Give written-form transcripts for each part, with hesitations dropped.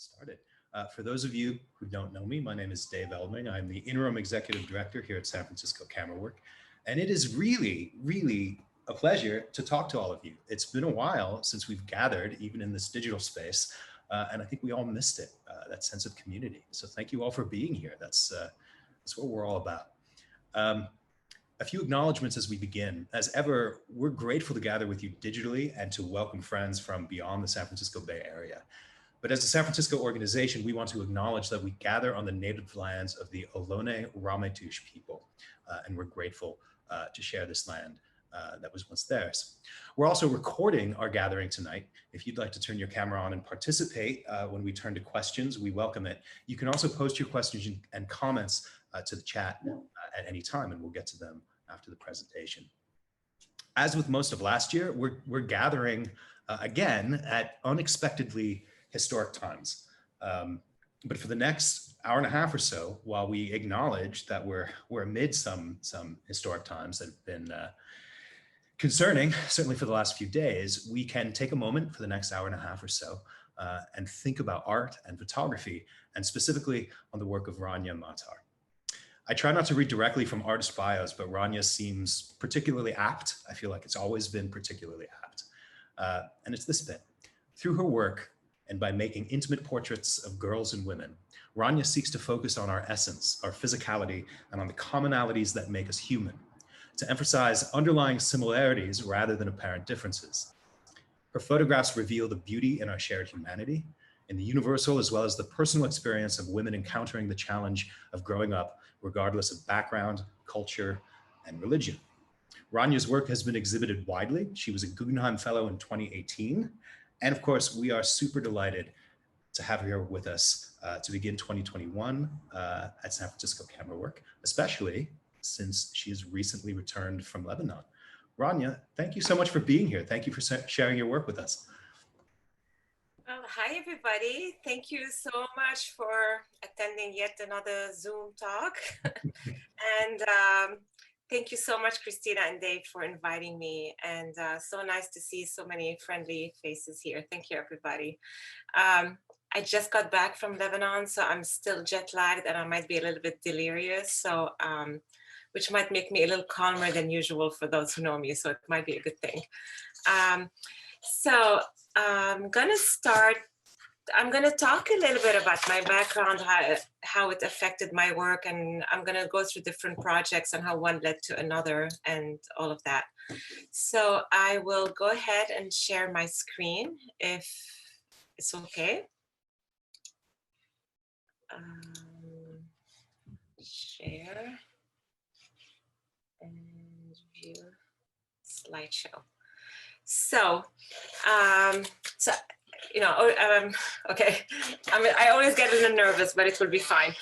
Started. For those of you who don't know me, my name is Dave Eldming. I'm the Interim Executive Director here at San Francisco Camera Work. And it is really, really a pleasure to talk to all of you. It's been a while since we've gathered, even in this digital space, and I think we all missed it, that sense of community. So thank you all for being here. That's what we're all about. A few acknowledgements as we begin. As ever, we're grateful to gather with you digitally and to welcome friends from beyond the San Francisco Bay Area. But as a San Francisco organization, we want to acknowledge that we gather on the native lands of the Ohlone Ramaytush people, and we're grateful to share this land that was once theirs. We're also recording our gathering tonight. If you'd like to turn your camera on and participate when we turn to questions, we welcome it. You can also post your questions and comments to the chat at any time, and we'll get to them after the presentation. As with most of last year, we're gathering again at unexpectedly historic times. But for the next hour and a half or so, while we acknowledge that we're amid some historic times that have been concerning, certainly for the last few days, we can take a moment for the next hour and a half or so and think about art and photography, and specifically on the work of Rania Matar. I try not to read directly from artist bios, but Rania seems particularly apt. I feel like it's always been particularly apt. And it's this bit. Through her work, and by making intimate portraits of girls and women, Rania seeks to focus on our essence, our physicality, and on the commonalities that make us human, to emphasize underlying similarities rather than apparent differences. Her photographs reveal the beauty in our shared humanity, in the universal as well as the personal experience of women encountering the challenge of growing up, regardless of background, culture, and religion. Rania's work has been exhibited widely. She was a Guggenheim Fellow in 2018. And of course, we are super delighted to have her here with us to begin 2021 at San Francisco Camera Work, especially since she has recently returned from Lebanon. Rania, thank you so much for being here. Thank you for sharing your work with us. Well, hi, everybody. Thank you so much for attending yet another Zoom talk. And thank you so much, Christina and Dave, for inviting me. And so nice to see so many friendly faces here. Thank you, everybody. I just got back from Lebanon, so I'm still jet lagged and I might be a little bit delirious. So, which might make me a little calmer than usual for those who know me. So it might be a good thing. So I'm gonna start. I'm going to talk a little bit about my background, how it affected my work, and I'm going to go through different projects and how one led to another and all of that. So I will go ahead and share my screen if it's okay. Share and view slideshow. So, okay. I always get a little nervous, but it will be fine.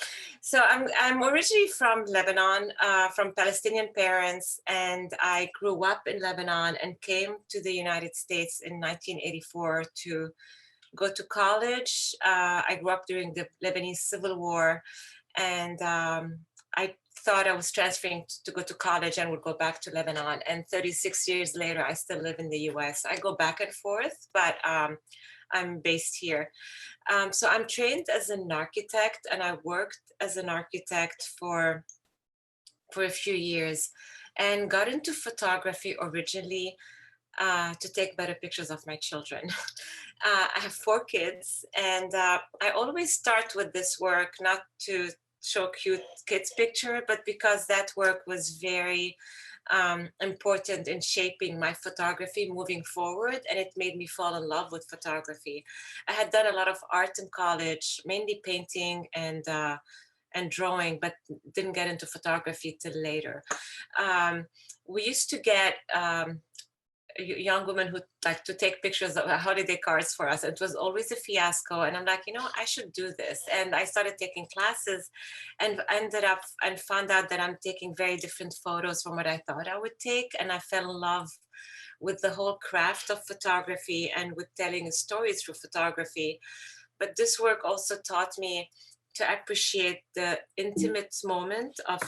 So I'm originally from Lebanon, from Palestinian parents, and I grew up in Lebanon and came to the United States in 1984 to go to college. I grew up during the Lebanese Civil War, and I thought I was transferring to go to college and would go back to Lebanon. And 36 years later, I still live in the US. I go back and forth, but I'm based here. So I'm trained as an architect, and I worked as an architect for a few years and got into photography originally to take better pictures of my children. I have 4 kids, and I always start with this work, not to show cute kids picture, but because that work was very important in shaping my photography moving forward, and it made me fall in love with photography. I had done a lot of art in college, mainly painting and drawing, but didn't get into photography till later. We used to get young women who like to take pictures of holiday cards for us. It was always a fiasco. And I'm like, I should do this. And I started taking classes and ended up and found out that I'm taking very different photos from what I thought I would take. And I fell in love with the whole craft of photography and with telling stories through photography. But this work also taught me to appreciate the intimate moments of,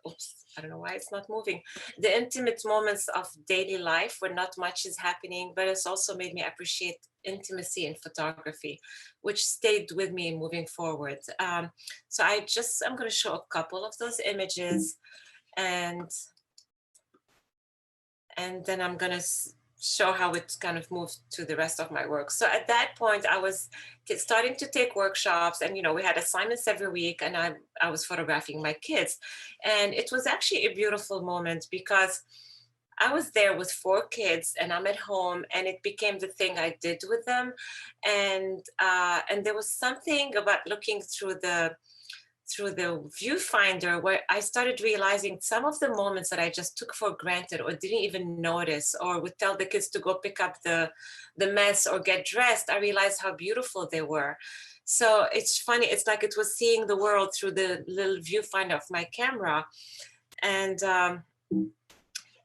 oops, I don't know why it's not moving. The intimate moments of daily life where not much is happening, but it's also made me appreciate intimacy in photography, which stayed with me moving forward. So I'm going to show a couple of those images, and then I'm going to show how it kind of moved to the rest of my work. So at that point, I was starting to take workshops, and we had assignments every week, and I was photographing my kids. And it was actually a beautiful moment because I was there with 4 kids, and I'm at home, and it became the thing I did with them. And there was something about looking through the viewfinder where I started realizing some of the moments that I just took for granted or didn't even notice, or would tell the kids to go pick up the mess or get dressed. I realized how beautiful they were. So it's funny. It's like it was seeing the world through the little viewfinder of my camera. And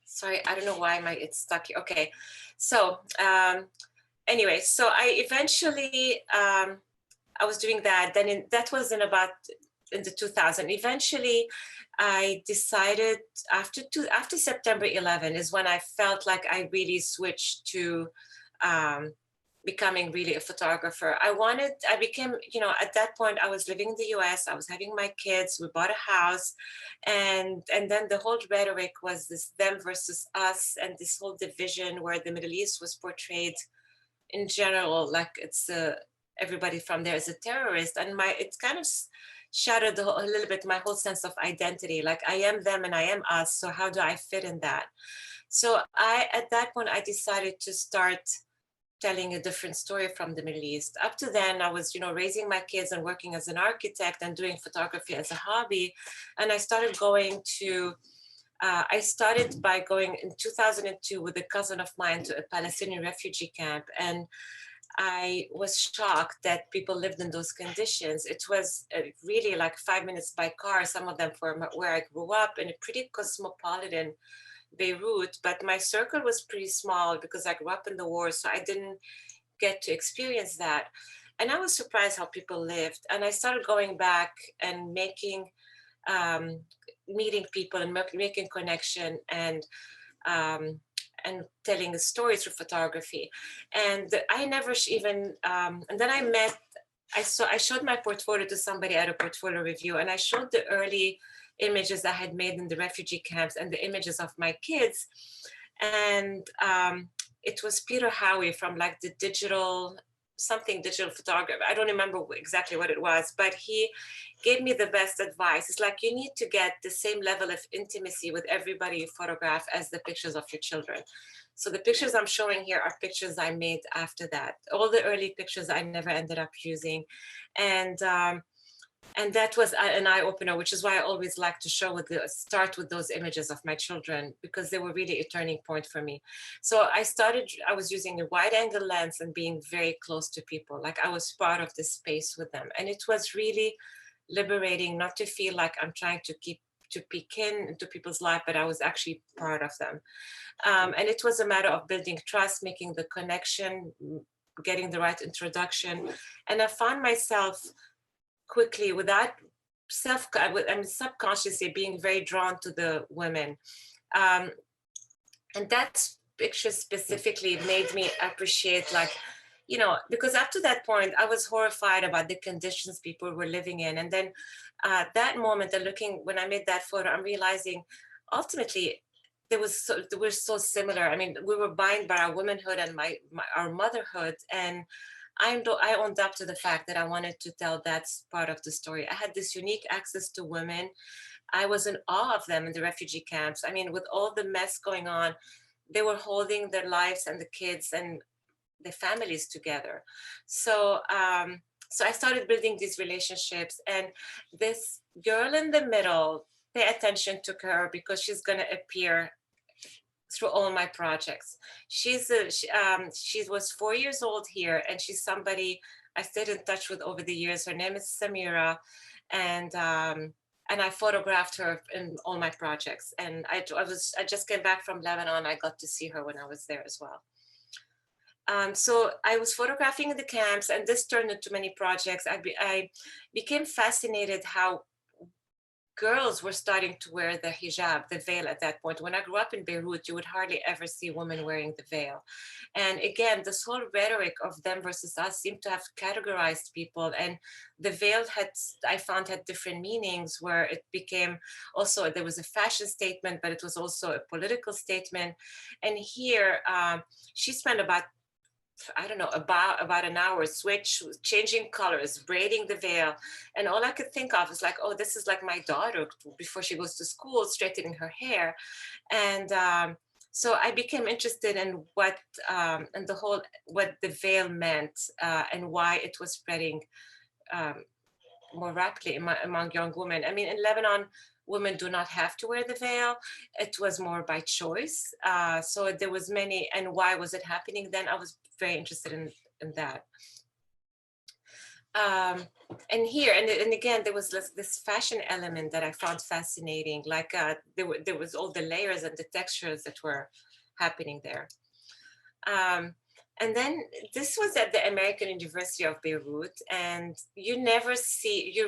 sorry, I don't know why it's stuck here. Okay. So anyway, so I eventually, I was doing that. Then that was in the 2000. Eventually, I decided after September 11 is when I felt like I really switched to becoming really a photographer. I became, at that point I was living in the US, I was having my kids, we bought a house, and then the whole rhetoric was this them versus us, and this whole division where the Middle East was portrayed in general like it's everybody from there is a terrorist, and it kind of shattered a little bit my whole sense of identity. Like I am them and I am us, so how do I fit in that? So at that point I decided to start telling a different story from the Middle East. Up to then, I was, raising my kids and working as an architect and doing photography as a hobby. And I started going to, I started by going in 2002 with a cousin of mine to a Palestinian refugee camp. And I was shocked that people lived in those conditions. It was really like 5 minutes by car, some of them from where I grew up, in a pretty cosmopolitan Beirut, but my circle was pretty small because I grew up in the war, so I didn't get to experience that. And I was surprised how people lived. And I started going back and meeting people and making connection, and telling stories through photography. And I never even, and then I showed my portfolio to somebody at a portfolio review, and I showed the early images I had made in the refugee camps and the images of my kids. And it was Peter Howie from like the digital photographer. I don't remember exactly what it was, but he gave me the best advice. It's like, you need to get the same level of intimacy with everybody you photograph as the pictures of your children. So the pictures I'm showing here are pictures I made after that. All the early pictures I never ended up using. And that was an eye-opener, which is why I always like to start with those images of my children, because they were really a turning point for me. So I was using a wide angle lens and being very close to people, like I was part of this space with them. And it was really liberating not to feel like I'm trying to peek into people's life, but I was actually part of them. And it was a matter of building trust, making the connection, getting the right introduction. And I found myself quickly, without subconsciously being very drawn to the women. And that picture specifically made me appreciate, like, because up to that point, I was horrified about the conditions people were living in. And then that moment, and when I made that photo, I'm realizing ultimately we're so similar. I mean, we were bound by our womanhood and our motherhood. And I owned up to the fact that I wanted to tell that part of the story. I had this unique access to women. I was in awe of them in the refugee camps. I mean, with all the mess going on, they were holding their lives and the kids and their families together. So, so I started building these relationships, and this girl in the middle, pay attention to her because she's going to appear through all my projects. She was 4 years old here, and she's somebody I stayed in touch with over the years. Her name is Samira, and I photographed her in all my projects. And I just came back from Lebanon. I got to see her when I was there as well. So I was photographing the camps, and this turned into many projects. I became fascinated how girls were starting to wear the hijab, the veil at that point. When I grew up in Beirut, you would hardly ever see women wearing the veil. And again, this whole rhetoric of them versus us seemed to have categorized people. And the veil had, I found, had different meanings, where it became also, there was a fashion statement, but it was also a political statement. And here, she spent about, I don't know, about an hour changing colors, braiding the veil. And all I could think of is like, oh, this is like my daughter before she goes to school, straightening her hair. And so I became interested in what, and the whole, what the veil meant, and why it was spreading more rapidly among young women. I mean, in Lebanon, women do not have to wear the veil. It was more by choice. So there was many, and why was it happening then? I was very interested in that. And here, and again, there was this fashion element that I found fascinating. Like there was all the layers and the textures that were happening there. And then this was at the American University of Beirut, and you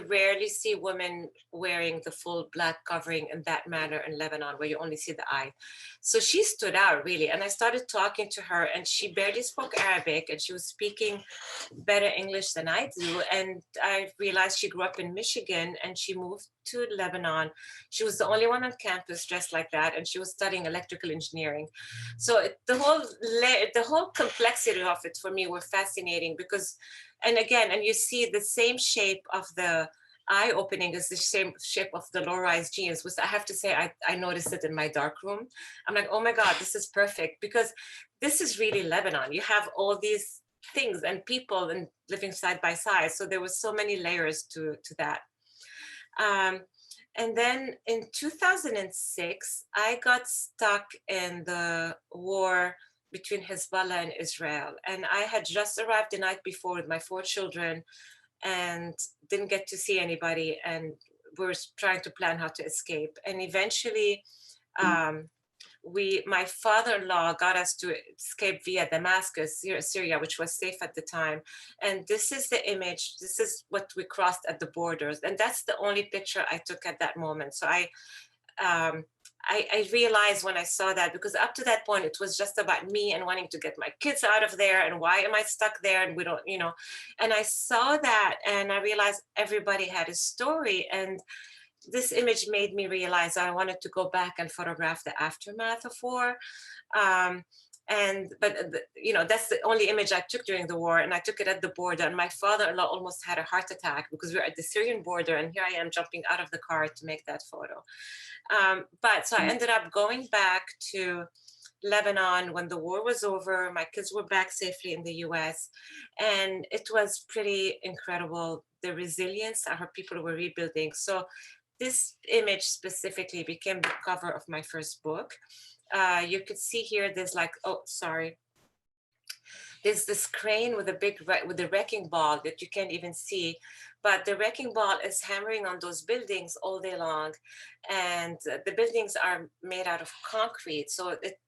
rarely see women wearing the full black covering in that manner in Lebanon, where you only see the eye. So she stood out really, and I started talking to her, and she barely spoke Arabic, and she was speaking better English than I do. And I realized she grew up in Michigan, and she moved to Lebanon. She was the only one on campus dressed like that, and she was studying electrical engineering. So the whole complexity of it for me were fascinating, because, and again, and you see the same shape of the eye opening is the same shape of the low-rise jeans, which I have to say, I noticed it in my dark room. I'm like, oh my God, this is perfect, because this is really Lebanon. You have all these things and people and living side by side. So there was so many layers to that. And then in 2006, I got stuck in the war between Hezbollah and Israel. And I had just arrived the night before with my 4 children and didn't get to see anybody. And we were trying to plan how to escape. And eventually, my father-in-law got us to escape via Damascus, Syria, which was safe at the time. And this is the image. This is what we crossed at the borders. And that's the only picture I took at that moment. So I realized when I saw that, because up to that point, it was just about me and wanting to get my kids out of there. And why am I stuck there? And we don't, and I saw that and I realized everybody had a story. And this image made me realize I wanted to go back and photograph the aftermath of war. But that's the only image I took during the war, and I took it at the border, and my father-in-law almost had a heart attack because we were at the Syrian border, and here I am jumping out of the car to make that photo. So I ended up going back to Lebanon when the war was over. My kids were back safely in the US, and it was pretty incredible, the resilience our people were rebuilding. So this image specifically became the cover of my first book. You could see here, there's like, there's this crane with a wrecking ball that you can't even see, but the wrecking ball is hammering on those buildings all day long, and the buildings are made out of concrete, so it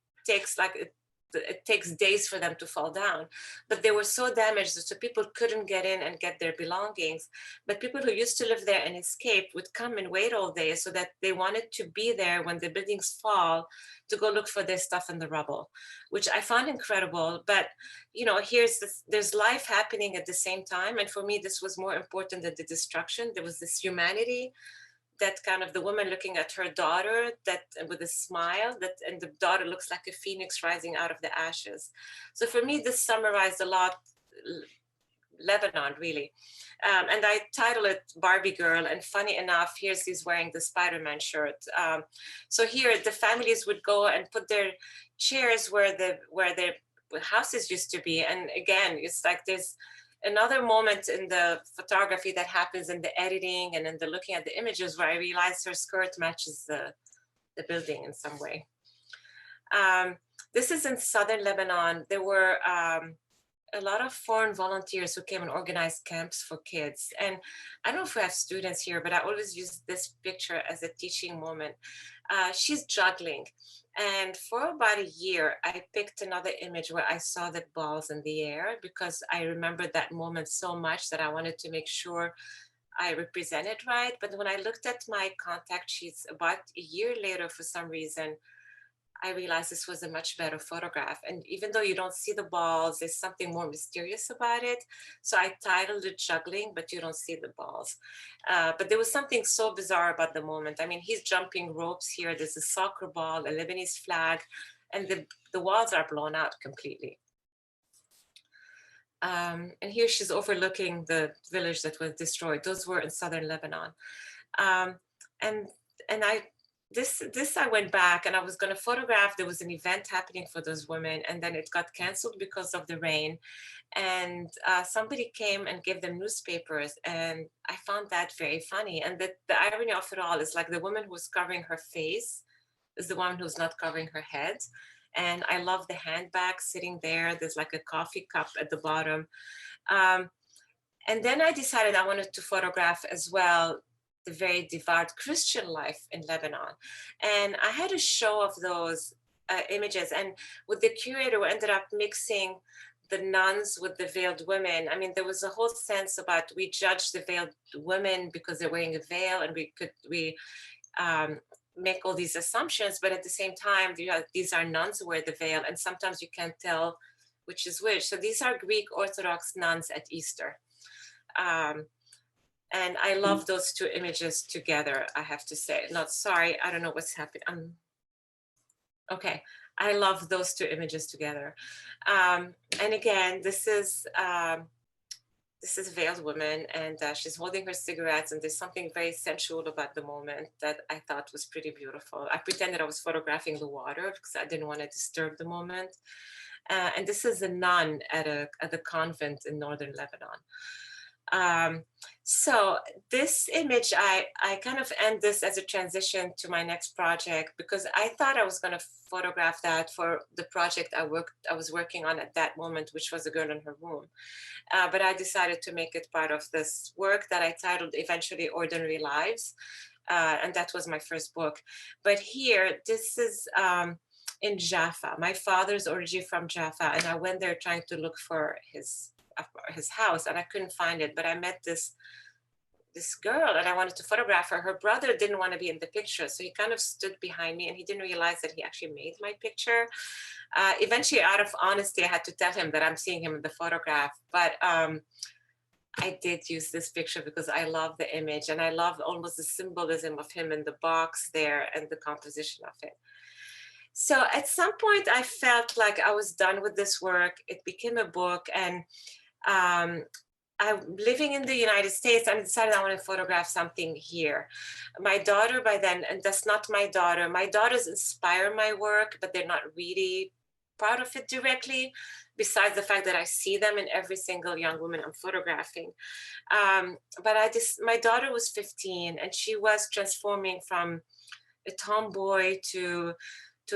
takes days for them to fall down. But they were so damaged, so people couldn't get in and get their belongings. But people who used to live there and escaped would come and wait all day, so that they wanted to be there when the buildings fall to go look for their stuff in the rubble, which I found incredible. But there's life happening at the same time. And for me, this was more important than the destruction. There was this humanity, that kind of the woman looking at her daughter, that with a smile, and the daughter looks like a phoenix rising out of the ashes. So for me, this summarized a lot Lebanon, really. And I title it Barbie Girl. And funny enough, he's wearing the Spider-Man shirt. So here the families would go and put their chairs where their houses used to be. And again, it's like there's another moment in the photography that happens in the editing and in the looking at the images where I realized her skirt matches the building in some way. This is in southern Lebanon. There were a lot of foreign volunteers who came and organized camps for kids. And I don't know if we have students here, but I always use this picture as a teaching moment. She's juggling. And for about a year, I picked another image where I saw the balls in the air because I remembered that moment so much that I wanted to make sure I represented right. But when I looked at my contact sheets about a year later, for some reason, I realized this was a much better photograph. And even though you don't see the balls, there's something more mysterious about it. So I titled it Juggling, but you don't see the balls. But there was something so bizarre about the moment. I mean, he's jumping ropes here. There's a soccer ball, a Lebanese flag, and the walls are blown out completely. And here she's overlooking the village that was destroyed. Those were in southern Lebanon. And I went back and I was going to photograph. There was an event happening for those women, and then it got canceled because of the rain. And somebody came and gave them newspapers, and I found that very funny. And the irony of it all is like the woman who's covering her face is the one who's not covering her head. And I love the handbag sitting there. There's like a coffee cup at the bottom. And then I decided I wanted to photograph as well the very devout Christian life in Lebanon. And I had a show of those images. And with the curator, we ended up mixing the nuns with the veiled women. I mean, there was a whole sense about we judge the veiled women because they're wearing a veil, and we make all these assumptions, but at the same time, these are nuns who wear the veil, and sometimes you can't tell which is which. So these are Greek Orthodox nuns at Easter. And I love those two images together, I have to say. Not sorry, I don't know what's happening. Okay, I love those two images together. And again, this is a veiled woman, and she's holding her cigarettes, and there's something very sensual about the moment that I thought was pretty beautiful. I pretended I was photographing the water because I didn't want to disturb the moment. And this is a nun at the convent in northern Lebanon. So this image, I kind of end this as a transition to my next project, because I thought I was going to photograph that for the project I was working on at that moment, which was A Girl in Her Room. But I decided to make it part of this work that I titled eventually Ordinary Lives. And that was my first book. But here, this is in Jaffa. My father's originally from Jaffa, and I went there trying to look for his house, and I couldn't find it. But I met this girl, and I wanted to photograph her. Her brother didn't want to be in the picture, so he kind of stood behind me, and he didn't realize that he actually made my picture. Eventually, out of honesty, I had to tell him that I'm seeing him in the photograph. But I did use this picture because I love the image, and I love almost the symbolism of him in the box there and the composition of it. So at some point, I felt like I was done with this work. It became a book, and I'm living in the United States, and I decided I want to photograph something here. My daughter by then, and that's not my daughter. My daughters inspire my work, but they're not really part of it directly, besides the fact that I see them in every single young woman I'm photographing. But my daughter was 15, and she was transforming from a tomboy to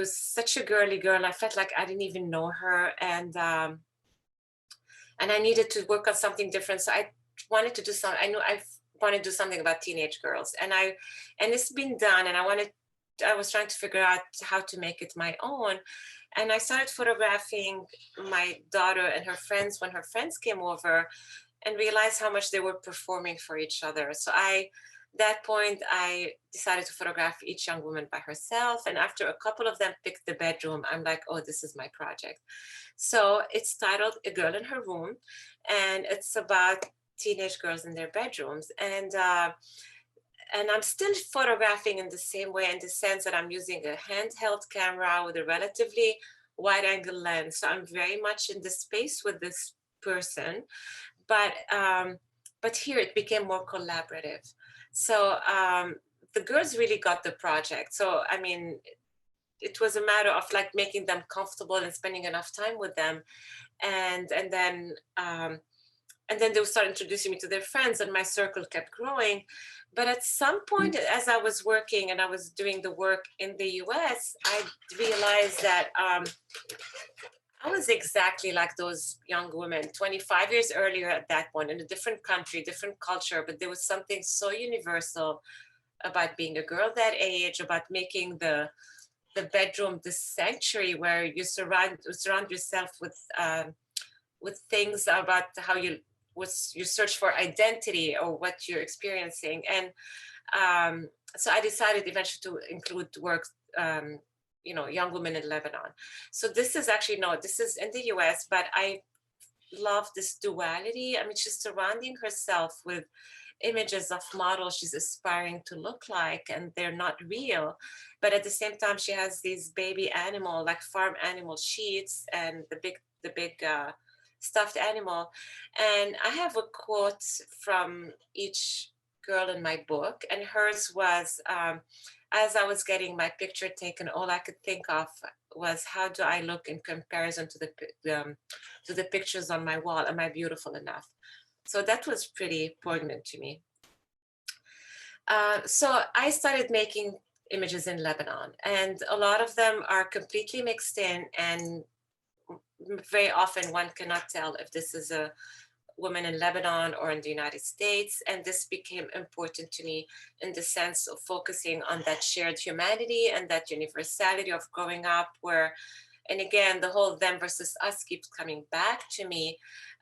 such a girly girl. I felt like I didn't even know her, and I needed to work on something different. So I wanted to do something. I knew I wanted to do something about teenage girls, and it's been done. And I was trying to figure out how to make it my own. And I started photographing my daughter and her friends when her friends came over, and realized how much they were performing for each other. So that point, I decided to photograph each young woman by herself. And after a couple of them picked the bedroom, I'm like, oh, this is my project. So it's titled A Girl in Her Room, and it's about teenage girls in their bedrooms. And I'm still photographing in the same way, in the sense that I'm using a handheld camera with a relatively wide angle lens. So I'm very much in the space with this person, but here it became more collaborative. So the girls really got the project. So, I mean, it was a matter of like making them comfortable and spending enough time with them. And then they would start introducing me to their friends, and my circle kept growing. But at some point, as I was working and I was doing the work in the US, I realized that I was exactly like those young women, 25 years earlier at that point, in a different country, different culture, but there was something so universal about being a girl that age, about making the bedroom the sanctuary where you surround yourself with things about how you search for identity or what you're experiencing. And so I decided eventually to include work, young women in Lebanon. So this is actually, no, this is in the US, but I love this duality. I mean, she's surrounding herself with images of models she's aspiring to look like, and they're not real. But at the same time, she has these baby animal, like farm animal sheets, and the big stuffed animal. And I have a quote from each girl in my book, and hers was, as I was getting my picture taken, all I could think of was, how do I look in comparison to the pictures on my wall? Am I beautiful enough? So that was pretty poignant to me. So I started making images in Lebanon, and a lot of them are completely mixed in, and very often one cannot tell if this is a woman in Lebanon or in the United States. And this became important to me in the sense of focusing on that shared humanity and that universality of growing up, where, and again, the whole them versus us keeps coming back to me.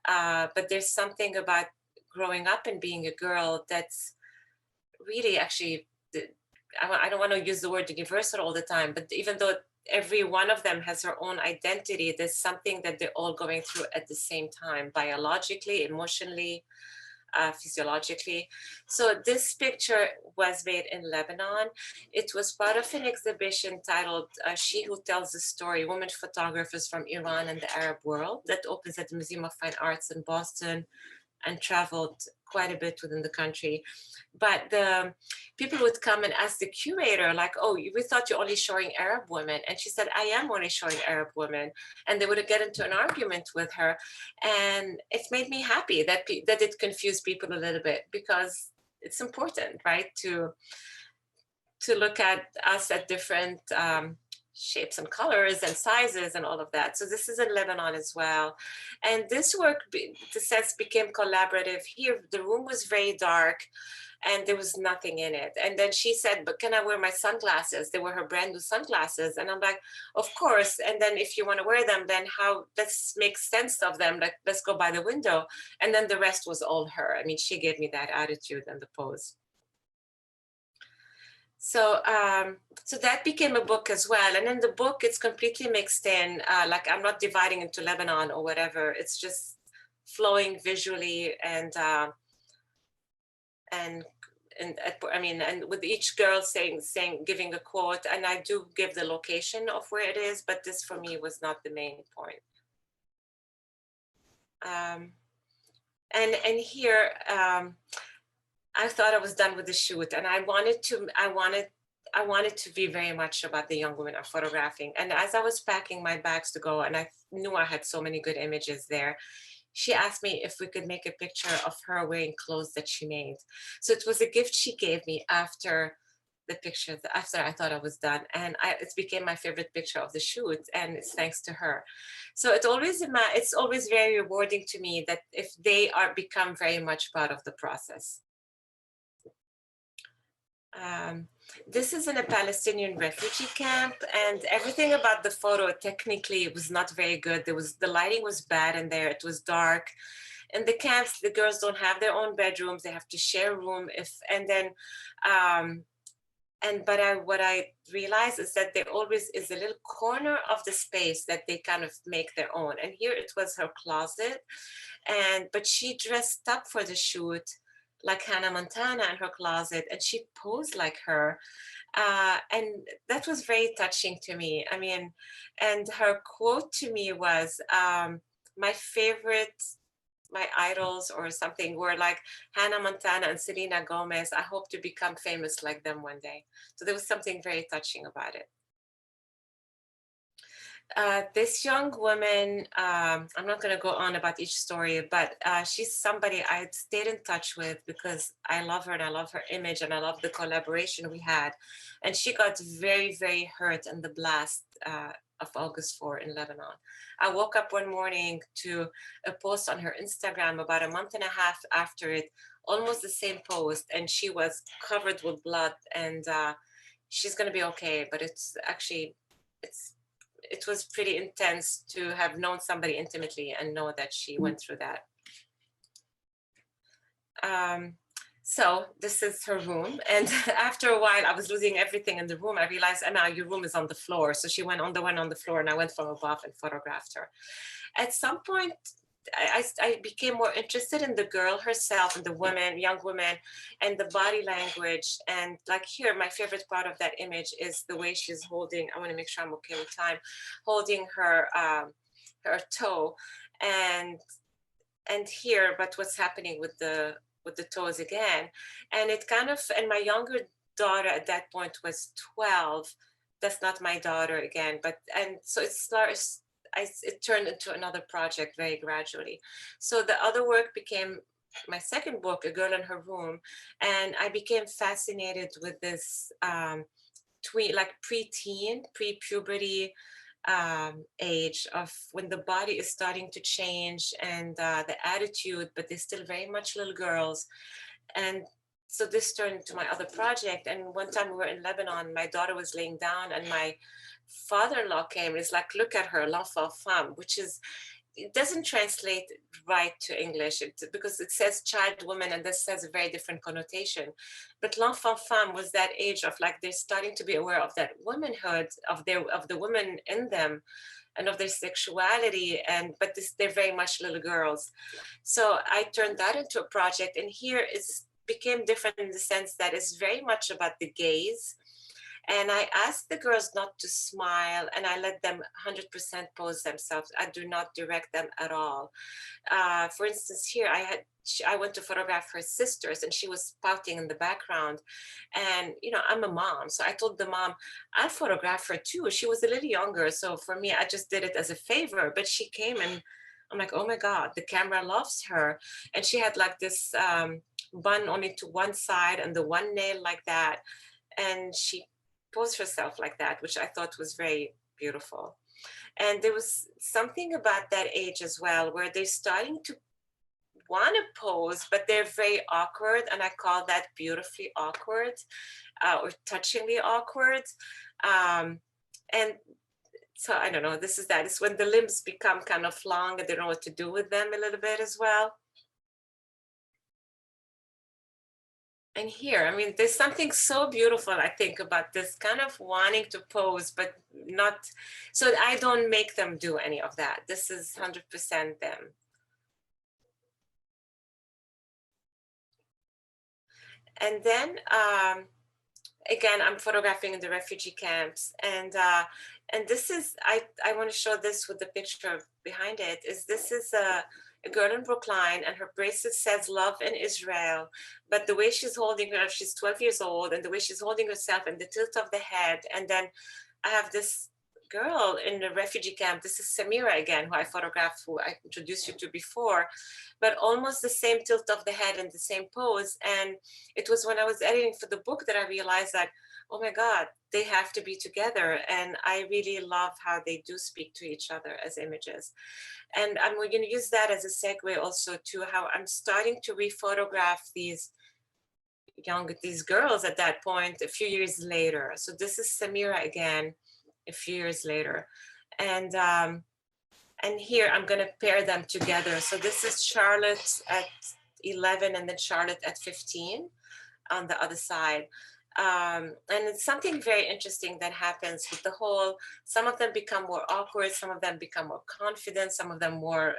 But there's something about growing up and being a girl that's really actually, I don't want to use the word universal all the time, but even though every one of them has her own identity, there's something that they're all going through at the same time, biologically, emotionally, physiologically. So this picture was made in Lebanon. It was part of an exhibition titled She Who Tells the Story, Women Photographers from Iran and the Arab World, that opens at the Museum of Fine Arts in Boston, and traveled quite a bit within the country. But the people would come and ask the curator, like, oh, we thought you're only showing Arab women. And she said, I am only showing Arab women. And they would get into an argument with her. And it made me happy that it confused people a little bit, because it's important, right, to look at us at different shapes and colors and sizes and all of that. So this is in Lebanon as well. And this work, the sense, became collaborative. Here, the room was very dark and there was nothing in it. And then she said, but can I wear my sunglasses? They were her brand new sunglasses. And I'm like, of course. And then if you want to wear them, then let's make sense of them. Like, let's go by the window. And then the rest was all her. I mean, she gave me that attitude and the pose. So so that became a book as well. And in the book, it's completely mixed in. Like, I'm not dividing into Lebanon or whatever. It's just flowing visually, and I mean, and with each girl saying, giving a quote, and I do give the location of where it is, but this for me was not the main point. And here, I thought I was done with the shoot, and I wanted to be very much about the young women I'm photographing. And as I was packing my bags to go, and I knew I had so many good images there, she asked me if we could make a picture of her wearing clothes that she made. So it was a gift she gave me after the picture, after I thought I was done. And it became my favorite picture of the shoot, and it's thanks to her. So it's always very rewarding to me that if they become very much part of the process. This is in a Palestinian refugee camp, and everything about the photo technically was not very good. The lighting was bad in there. It was dark. In the camps, the girls don't have their own bedrooms. They have to share a room. What I realized is that there always is a little corner of the space that they kind of make their own. And here it was her closet, but she dressed up for the shoot like Hannah Montana in her closet, and she posed like her. And that was very touching to me. I mean, and her quote to me was, my idols or something were like Hannah Montana and Selena Gomez. I hope to become famous like them one day. So there was something very touching about it. This young woman, I'm not going to go on about each story, but she's somebody I stayed in touch with because I love her and I love her image and I love the collaboration we had. And she got very, very hurt in the blast of August 4 in Lebanon. I woke up one morning to a post on her Instagram about a month and a half after it, almost the same post, and she was covered with blood, and she's going to be okay. But it's actually, it was pretty intense to have known somebody intimately and know that she went through that. So this is her room, and after a while I was losing everything in the room. I realized, Emma, your room is on the floor. So she went on the one on the floor, and I went from above and photographed her. At some point I became more interested in the girl herself and the woman, young woman, and the body language. And like here, my favorite part of that image is the way she's holding, I want to make sure I'm okay with time, holding her her toe, and here, but what's happening with the toes again. And it kind of, and my younger daughter at that point was 12. That's not my daughter again, but, and so it turned into another project very gradually. So the other work became my second book, A Girl in Her Room. And I became fascinated with this like pre-teen, pre-puberty age of when the body is starting to change, and the attitude, but they're still very much little girls. And so this turned into my other project. And one time we were in Lebanon, my daughter was laying down, and my father-in-law came and is like, look at her, l'enfant femme, which is, it doesn't translate right to English because it says child woman, and this has a very different connotation. But l'enfant femme was that age of like, they're starting to be aware of that womanhood, of the woman in them, and of their sexuality, and but they're very much little girls. So I turned that into a project, and here it became different in the sense that it's very much about the gaze. And I asked the girls not to smile, and I let them 100% pose themselves. I do not direct them at all. For instance, here I went to photograph her sisters, and she was pouting in the background. And, you know, I'm a mom. So I told the mom, I'll photograph her too. She was a little younger. So for me, I just did it as a favor. But she came, and I'm like, oh my God, the camera loves her. And she had like this bun only to one side and the one nail like that. And she posed herself like that, which I thought was very beautiful. And there was something about that age as well, where they're starting to want to pose, but they're very awkward. And I call that beautifully awkward or touchingly awkward. And so I don't know, this is that. It's when the limbs become kind of long and they don't know what to do with them a little bit as well. And here, I mean, there's something so beautiful, I think, about this kind of wanting to pose, but not, so I don't make them do any of that. This is 100% them. And then, again, I'm photographing in the refugee camps. And this is, I want to show this with the picture behind it, this is a girl in Brookline, and her bracelet says love in Israel. But the way she's holding her, she's 12 years old, and the way she's holding herself and the tilt of the head. And then I have this girl in the refugee camp. This is Samira again, who I photographed, who I introduced you to before, but almost the same tilt of the head and the same pose. And it was when I was editing for the book that I realized that, oh my God, they have to be together. And I really love how they do speak to each other as images. And I'm going to use that as a segue also to how I'm starting to rephotograph these girls at that point a few years later. So this is Samira again, a few years later. And here I'm going to pair them together. So this is Charlotte at 11 and then Charlotte at 15 on the other side. And it's something very interesting that happens with the whole, some of them become more awkward, some of them become more confident, some of them more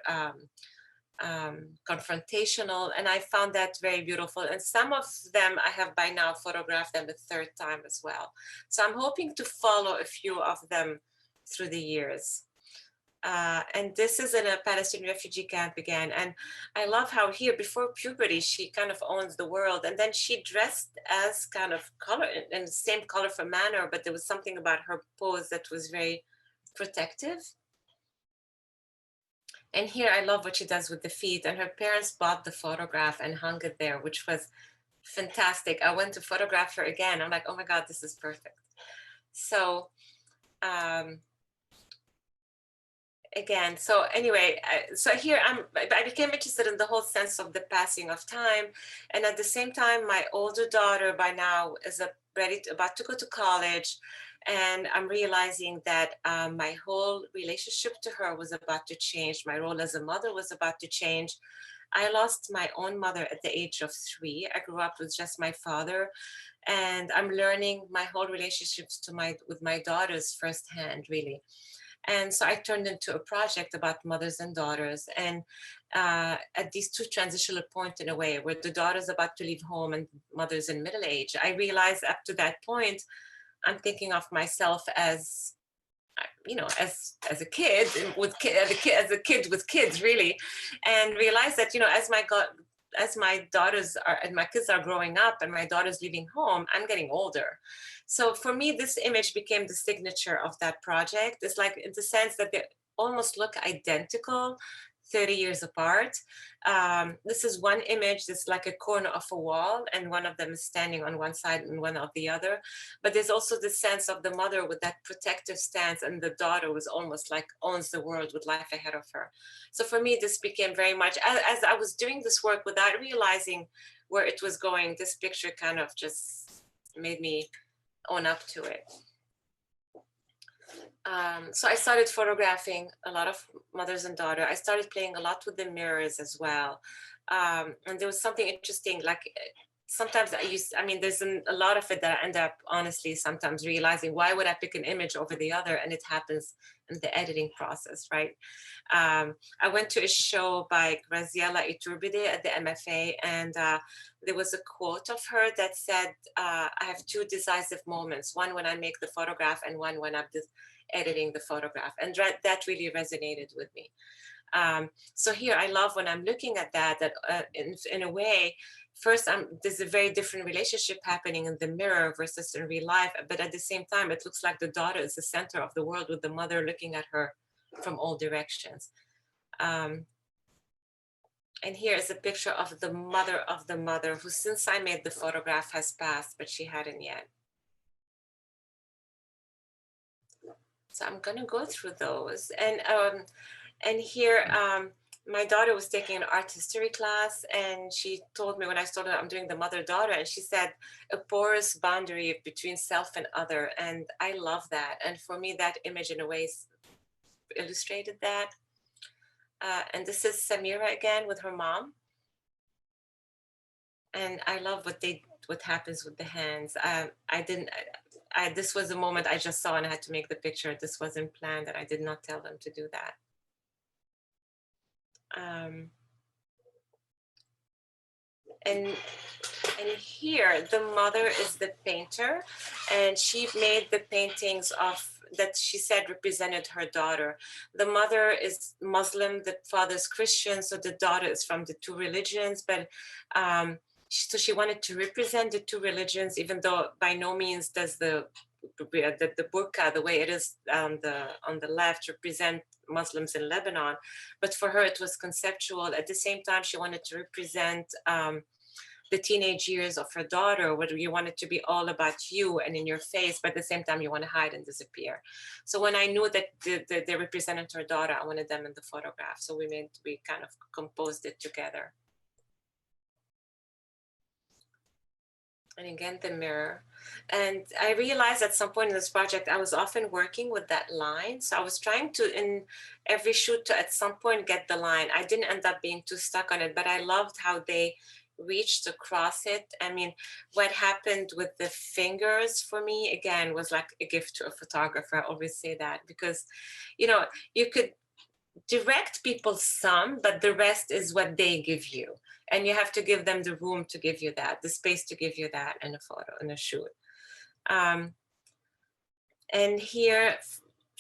confrontational. And I found that very beautiful. And some of them I have by now photographed them a third time as well. So I'm hoping to follow a few of them through the years. And this is in a Palestinian refugee camp again. And I love how here, before puberty, she kind of owns the world. And then she dressed as kind of color, in the same colorful manner, but there was something about her pose that was very protective. And here I love what she does with the feet. And her parents bought the photograph and hung it there, which was fantastic. I went to photograph her again. I'm like, oh my God, this is perfect. So, again, so anyway, so here I became interested in the whole sense of the passing of time. And at the same time, my older daughter by now is about to go to college. And I'm realizing that my whole relationship to her was about to change. My role as a mother was about to change. I lost my own mother at the age of 3. I grew up with just my father, and I'm learning my whole relationships with my daughters firsthand, really. And so I turned into a project about mothers and daughters. And at these two transitional points, in a way, where the daughter's about to leave home and mother's in middle age, I realized up to that point, I'm thinking of myself as, you know, as a kid as a kid with kids, really, and realize that, you know, as my daughters are and my kids are growing up and my daughter's leaving home, I'm getting older. So for me, this image became the signature of that project. It's like, in the sense that they almost look identical, 30 years apart. This is one image that's like a corner of a wall, and one of them is standing on one side and one of the other. But there's also the sense of the mother with that protective stance, and the daughter was almost like owns the world with life ahead of her. So for me, this became very much, as I was doing this work without realizing where it was going, this picture kind of just made me own up to it. So I started photographing a lot of mothers and daughter. I started playing a lot with the mirrors as well. And there was something interesting, like sometimes I mean, there's a lot of it that I end up honestly sometimes realizing, why would I pick an image over the other? And it happens in the editing process, right? I went to a show by Graziella Iturbide at the MFA, and there was a quote of her that said, I have 2 decisive moments, one when I make the photograph and one when I'm editing the photograph. And that really resonated with me. So here I love when I'm looking at that in a way, first there's a very different relationship happening in the mirror versus in real life, but at the same time, it looks like the daughter is the center of the world, with the mother looking at her from all directions. And here is a picture of the mother, who, since I made the photograph, has passed, but she hadn't yet. So I'm gonna go through those. And here, my daughter was taking an art history class, and she told me when I started, I'm doing the mother-daughter, and she said, a porous boundary between self and other. And I love that. And for me, that image in a way illustrated that. And this is Samira again with her mom. And I love what happens with the hands. This was a moment I just saw and I had to make the picture. This wasn't planned, and I did not tell them to do that. And here, the mother is the painter, and she made the paintings that she said represented her daughter. The mother is Muslim, the father's Christian, so the daughter is from the 2 religions, but so she wanted to represent the 2 religions, even though by no means does the burqa, the way it is on the left, represent Muslims in Lebanon. But for her, it was conceptual. At the same time, she wanted to represent the teenage years of her daughter, where you want it to be all about you and in your face, but at the same time, you want to hide and disappear. So when I knew that they represented her daughter, I wanted them in the photograph. So we kind of composed it together. And again, the mirror. And I realized at some point in this project, I was often working with that line. So I was trying to, in every shoot, to at some point get the line. I didn't end up being too stuck on it, but I loved how they reached across it. I mean, what happened with the fingers for me, again, was like a gift to a photographer. I always say that, because, you know, you could direct people some, but the rest is what they give you. And you have to give them the room to give you that, the space to give you that in a photo, in a shoot. And here,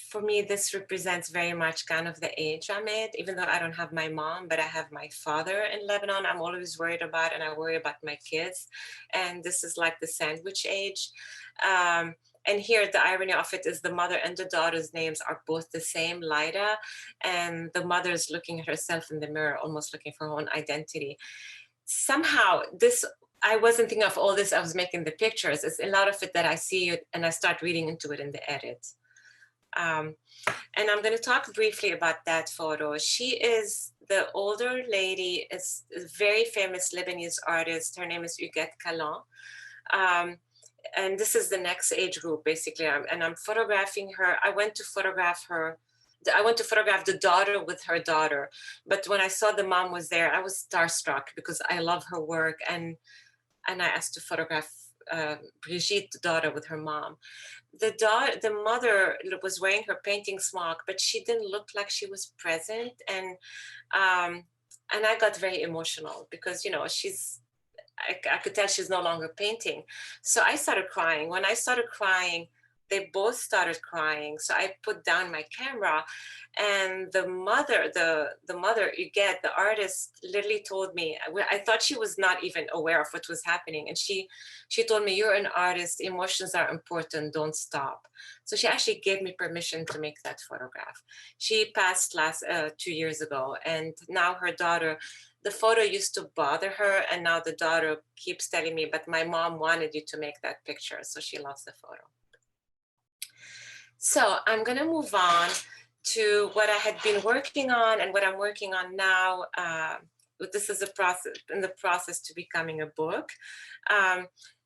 for me, this represents very much kind of the age I'm at, even though I don't have my mom, but I have my father in Lebanon. I'm always worried about, and I worry about my kids. And this is like the sandwich age. And here, the irony of it is the mother and the daughter's names are both the same, Lida, and the mother's looking at herself in the mirror, almost looking for her own identity. Somehow, I wasn't thinking of all this, I was making the pictures. It's a lot of it that I see it and I start reading into it in the edit. And I'm going to talk briefly about that photo. She is the older lady, is a very famous Lebanese artist. Her name is Huguette Calan. And this is the next age group, basically. And I'm photographing her. I went to photograph her. I went to photograph the daughter with her daughter. But when I saw the mom was there, I was starstruck because I love her work. And I asked to photograph Brigitte, the daughter, with her mom. The mother was wearing her painting smock, but she didn't look like she was present. And I got very emotional because, you know, I could tell she's no longer painting. So I started crying. When I started crying, they both started crying. So I put down my camera, and the mother, Huguette, the artist, literally told me, I thought she was not even aware of what was happening. And she told me, "You're an artist, emotions are important, don't stop." So she actually gave me permission to make that photograph. She passed 2 years ago, and now her daughter, the photo used to bother her, and now the daughter keeps telling me, "But my mom wanted you to make that picture." So she loves the photo. So I'm going to move on to what I had been working on and what I'm working on now. This is in the process to becoming a book.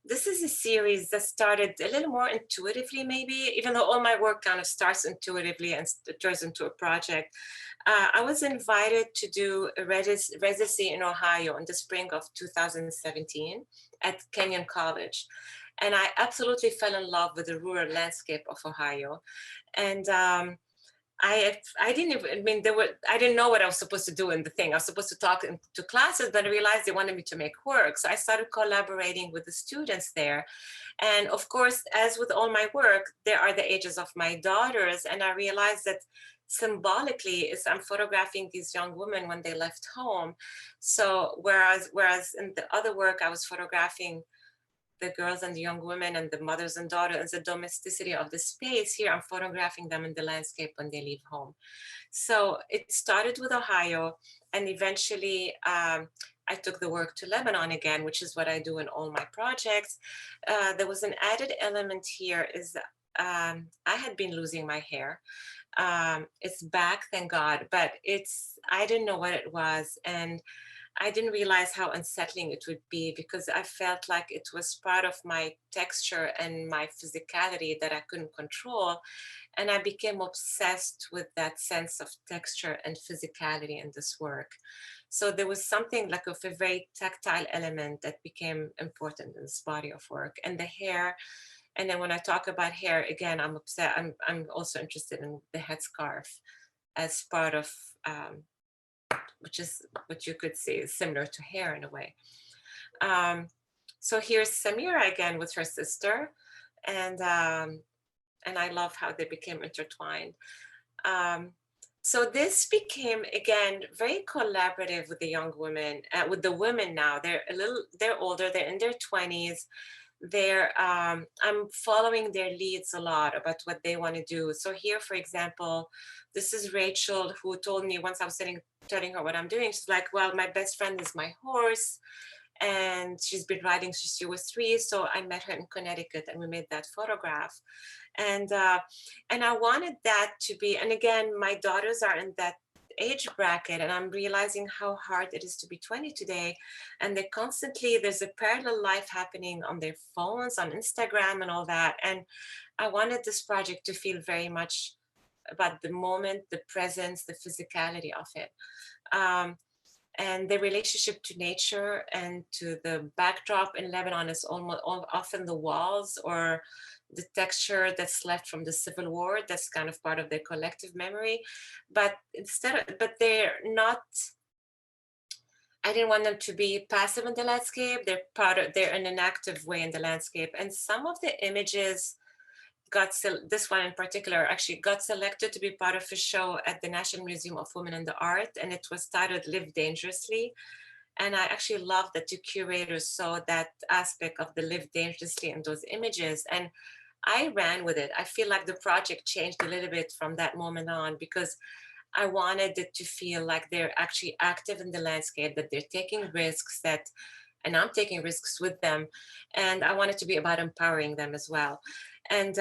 This is a series that started a little more intuitively, maybe, even though all my work kind of starts intuitively and turns into a project. I was invited to do a residency in Ohio in the spring of 2017 at Kenyon College. And I absolutely fell in love with the rural landscape of Ohio. And I didn't even, I mean, I didn't know what I was supposed to do in the thing. I was supposed to talk to classes, but I realized they wanted me to make work. So I started collaborating with the students there. And of course, as with all my work, there are the ages of my daughters. And I realized that symbolically I'm photographing these young women when they left home. So whereas in the other work, I was photographing the girls and the young women and the mothers and daughters, the domesticity of the space, here I'm photographing them in the landscape when they leave home. So it started with Ohio, and eventually I took the work to Lebanon again, which is what I do in all my projects. There was an added element here is I had been losing my hair. It's back, thank God, but I didn't know what it was. And I didn't realize how unsettling it would be because I felt like it was part of my texture and my physicality that I couldn't control. And I became obsessed with that sense of texture and physicality in this work. So there was something like of a very tactile element that became important in this body of work. And the hair. And then when I talk about hair, again, I'm also interested in the headscarf as part of which is what you could say is similar to hair in a way. So here's Samira again with her sister, and I love how they became intertwined. So this became again very collaborative with the young women, with the women now. They're older, they're in their 20s. I'm following their leads a lot about what they want to do. So here, for example, this is Rachel, who told me once I was telling her what I'm doing, she's like, "Well, my best friend is my horse, and she's been riding since she was 3. So I met her in Connecticut, and we made that photograph." And I wanted that to be, and again, my daughters are in that age bracket, and I'm realizing how hard it is to be 20 today. And there's a parallel life happening on their phones, on Instagram and all that. And I wanted this project to feel very much about the moment, the presence, the physicality of it. And the relationship to nature and to the backdrop in Lebanon is often the walls or the texture that's left from the civil war. That's kind of part of their collective memory. But they're not, I didn't want them to be passive in the landscape. They're in an active way in the landscape. And some of the images this one in particular actually got selected to be part of a show at the National Museum of Women in the Art, and it was titled Live Dangerously. And I actually love that the curators saw that aspect of the live dangerously in those images, and I ran with it. I feel like the project changed a little bit from that moment on because I wanted it to feel like they're actually active in the landscape, that they're taking risks, that and I'm taking risks with them. And I want it to be about empowering them as well. And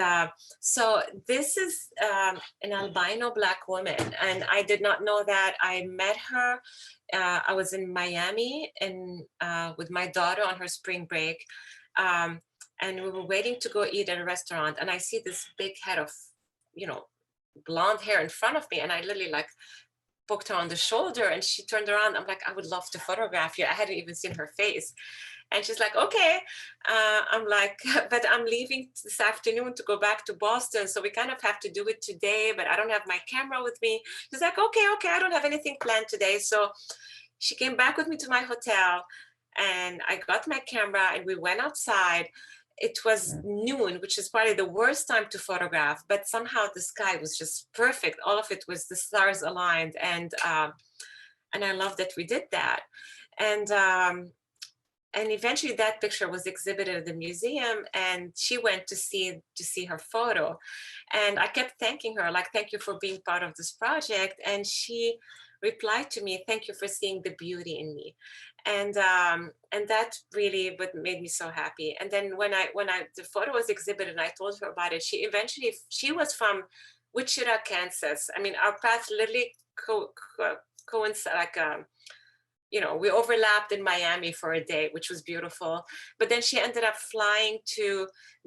so this is an albino Black woman, and I did not know that. I met her. I was in Miami and with my daughter on her spring break, and we were waiting to go eat at a restaurant. And I see this big head of, blonde hair in front of me, and I literally like poked her on the shoulder, and she turned around. I'm like, I would love to photograph you. I hadn't even seen her face. And she's like, okay. I'm like, but I'm leaving this afternoon to go back to Boston. So we kind of have to do it today, but I don't have my camera with me. She's like, okay, I don't have anything planned today. So she came back with me to my hotel, and I got my camera and we went outside. It was noon, which is probably the worst time to photograph, but somehow the sky was just perfect. All of it was, the stars aligned. And I love that we did that. And eventually that picture was exhibited at the museum, and she went to see her photo. And I kept thanking her, like, thank you for being part of this project. And she replied to me, thank you for seeing the beauty in me. And that really what made me so happy. And then when the photo was exhibited and I told her about it, she was from Wichita, Kansas. I mean, our paths literally coincide, like we overlapped in Miami for a day, which was beautiful. But then she ended up flying to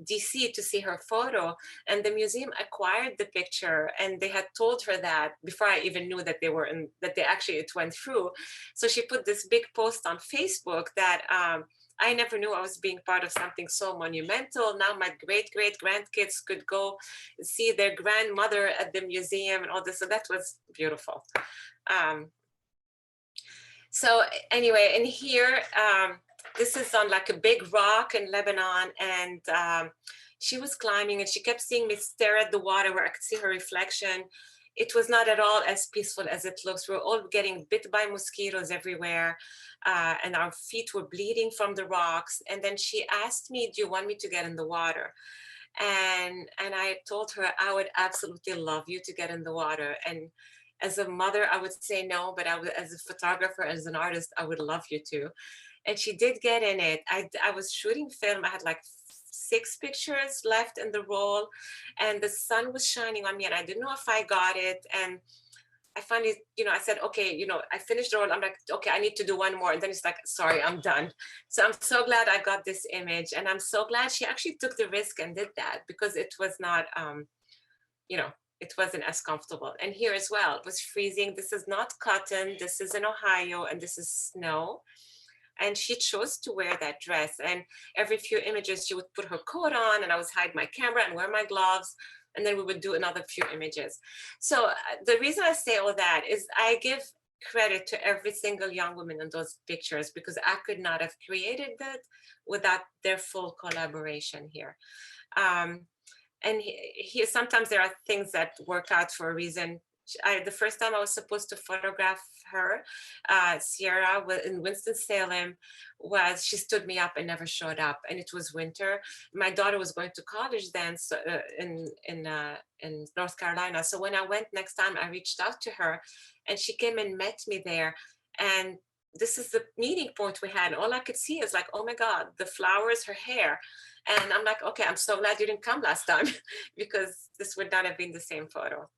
DC to see her photo, and the museum acquired the picture, and they had told her that before I even knew that it went through. So she put this big post on Facebook that I never knew I was being part of something so monumental. Now my great-great-grandkids could go see their grandmother at the museum and all this. So that was beautiful. So anyway, and here, this is on like a big rock in Lebanon, and she was climbing and she kept seeing me stare at the water where I could see her reflection. It was not at all as peaceful as it looks. We were all getting bit by mosquitoes everywhere, and our feet were bleeding from the rocks. And then she asked me, do you want me to get in the water? And I told her I would absolutely love you to get in the water. And as a mother, I would say no, but as a photographer, as an artist, I would love you to. And she did get in it. I was shooting film. I had like 6 pictures left in the roll, and the sun was shining on me, and I didn't know if I got it. And I finally, I said, okay, I finished the roll. I'm like, okay, I need to do one more. And then it's like, sorry, I'm done. So I'm so glad I got this image. And I'm so glad she actually took the risk and did that, because it was not, it wasn't as comfortable. And here as well, it was freezing. This is not cotton. This is in Ohio, and this is snow. And she chose to wear that dress. And every few images, she would put her coat on, and I would hide my camera and wear my gloves. And then we would do another few images. So the reason I say all that is I give credit to every single young woman in those pictures, because I could not have created that without their full collaboration here. And here, sometimes there are things that work out for a reason. The first time I was supposed to photograph her, Sierra in Winston-Salem, she stood me up and never showed up, and it was winter. My daughter was going to college then, so, in North Carolina. So when I went next time, I reached out to her, and she came and met me there. And this is the meeting point we had. And all I could see is like, oh my God, the flowers, her hair. And I'm like, okay, I'm so glad you didn't come last time, because this would not have been the same photo.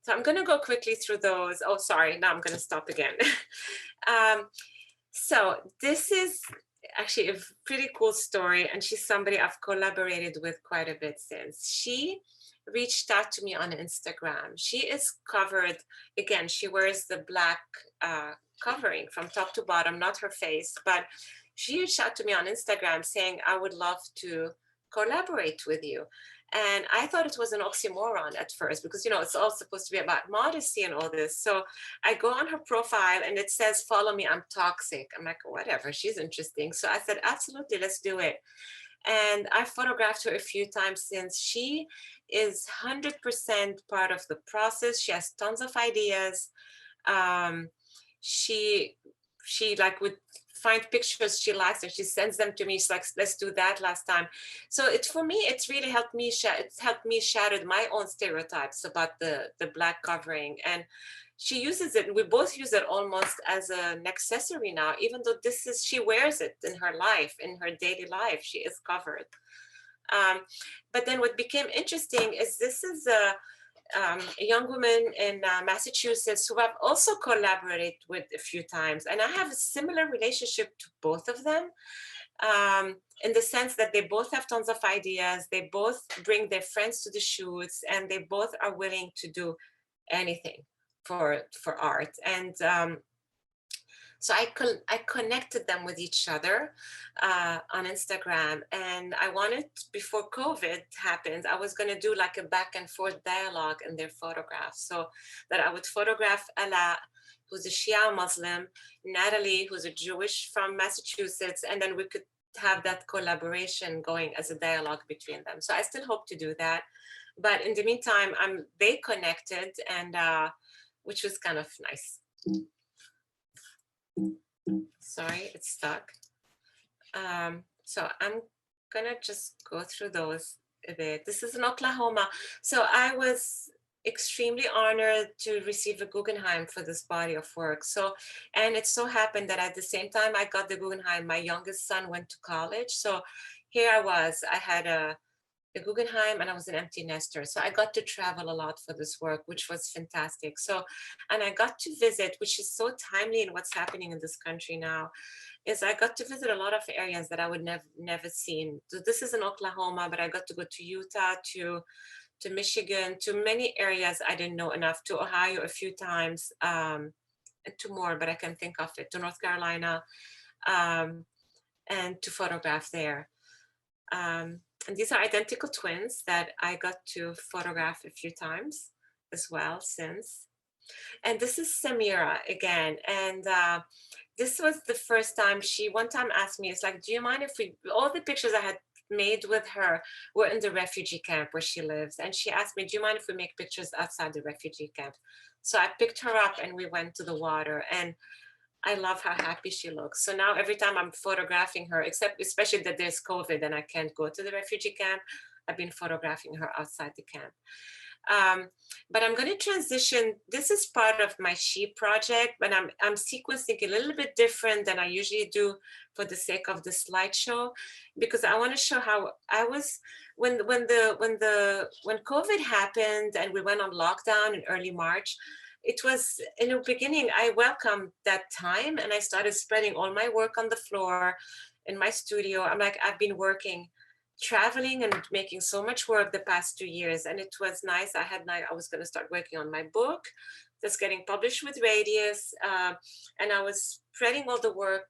So I'm going to go quickly through those. Oh, sorry. Now I'm going to stop again. So this is actually a pretty cool story. And she's somebody I've collaborated with quite a bit since. She reached out to me on Instagram. She is covered. Again, she wears the black covering from top to bottom, not her face. But she reached out to me on Instagram saying, I would love to collaborate with you. And I thought it was an oxymoron at first, because, it's all supposed to be about modesty and all this. So I go on her profile and it says, follow me, I'm toxic. I'm like, whatever, she's interesting. So I said, absolutely, let's do it. And I photographed her a few times since. She is 100% part of the process. She has tons of ideas. She she like would find pictures she likes and she sends them to me. She's like, let's do that last time. So it's, for me, it's really helped me, it's helped me shatter my own stereotypes about the Black covering. And she uses it, and we both use it almost as an accessory now, even though this is, she wears it in her life, in her daily life, she is covered. But then what became interesting is this is a young woman in Massachusetts who I've also collaborated with a few times. And I have a similar relationship to both of them, in the sense that they both have tons of ideas, they both bring their friends to the shoots, and they both are willing to do anything for art. And so I connected them with each other on Instagram, and I wanted, before COVID happened, I was going to do like a back and forth dialogue in their photographs, so that I would photograph Ala, who's a Shia Muslim, Natalie, who's a Jewish from Massachusetts, and then we could have that collaboration going as a dialogue between them. So I still hope to do that, but in the meantime, they connected, and which was kind of nice. Sorry, it's stuck. So I'm gonna just go through those a bit. This is in Oklahoma. So I was extremely honored to receive a Guggenheim for this body of work. So, and it so happened that at the same time I got the Guggenheim, my youngest son went to college. So here I was, I had a Guggenheim, and I was an empty nester. So I got to travel a lot for this work, which was fantastic. So, and I got to visit, which is so timely in what's happening in this country now, is I got to visit a lot of areas that I would never seen. So this is in Oklahoma, but I got to go to Utah, to Michigan, to many areas I didn't know enough, to Ohio a few times, and to more, but I can think of it, to North Carolina, and to photograph there. And these are identical twins that I got to photograph a few times as well since. And this is Samira again. And this was the first time she one time asked me, it's like, do you mind if we, all the pictures I had made with her were in the refugee camp where she lives. And she asked me, do you mind if we make pictures outside the refugee camp? So I picked her up and we went to the water, and I love how happy she looks. So now every time I'm photographing her, except especially that there's COVID and I can't go to the refugee camp, I've been photographing her outside the camp. But I'm going to transition. This is part of my She project, but I'm sequencing a little bit different than I usually do for the sake of the slideshow, because I want to show how I was when COVID happened and we went on lockdown in early March. It was, in the beginning, I welcomed that time, and I started spreading all my work on the floor in my studio. I'm like, I've been working, traveling and making so much work the past 2 years, and it was nice. I was going to start working on my book that's getting published with Radius, and I was spreading all the work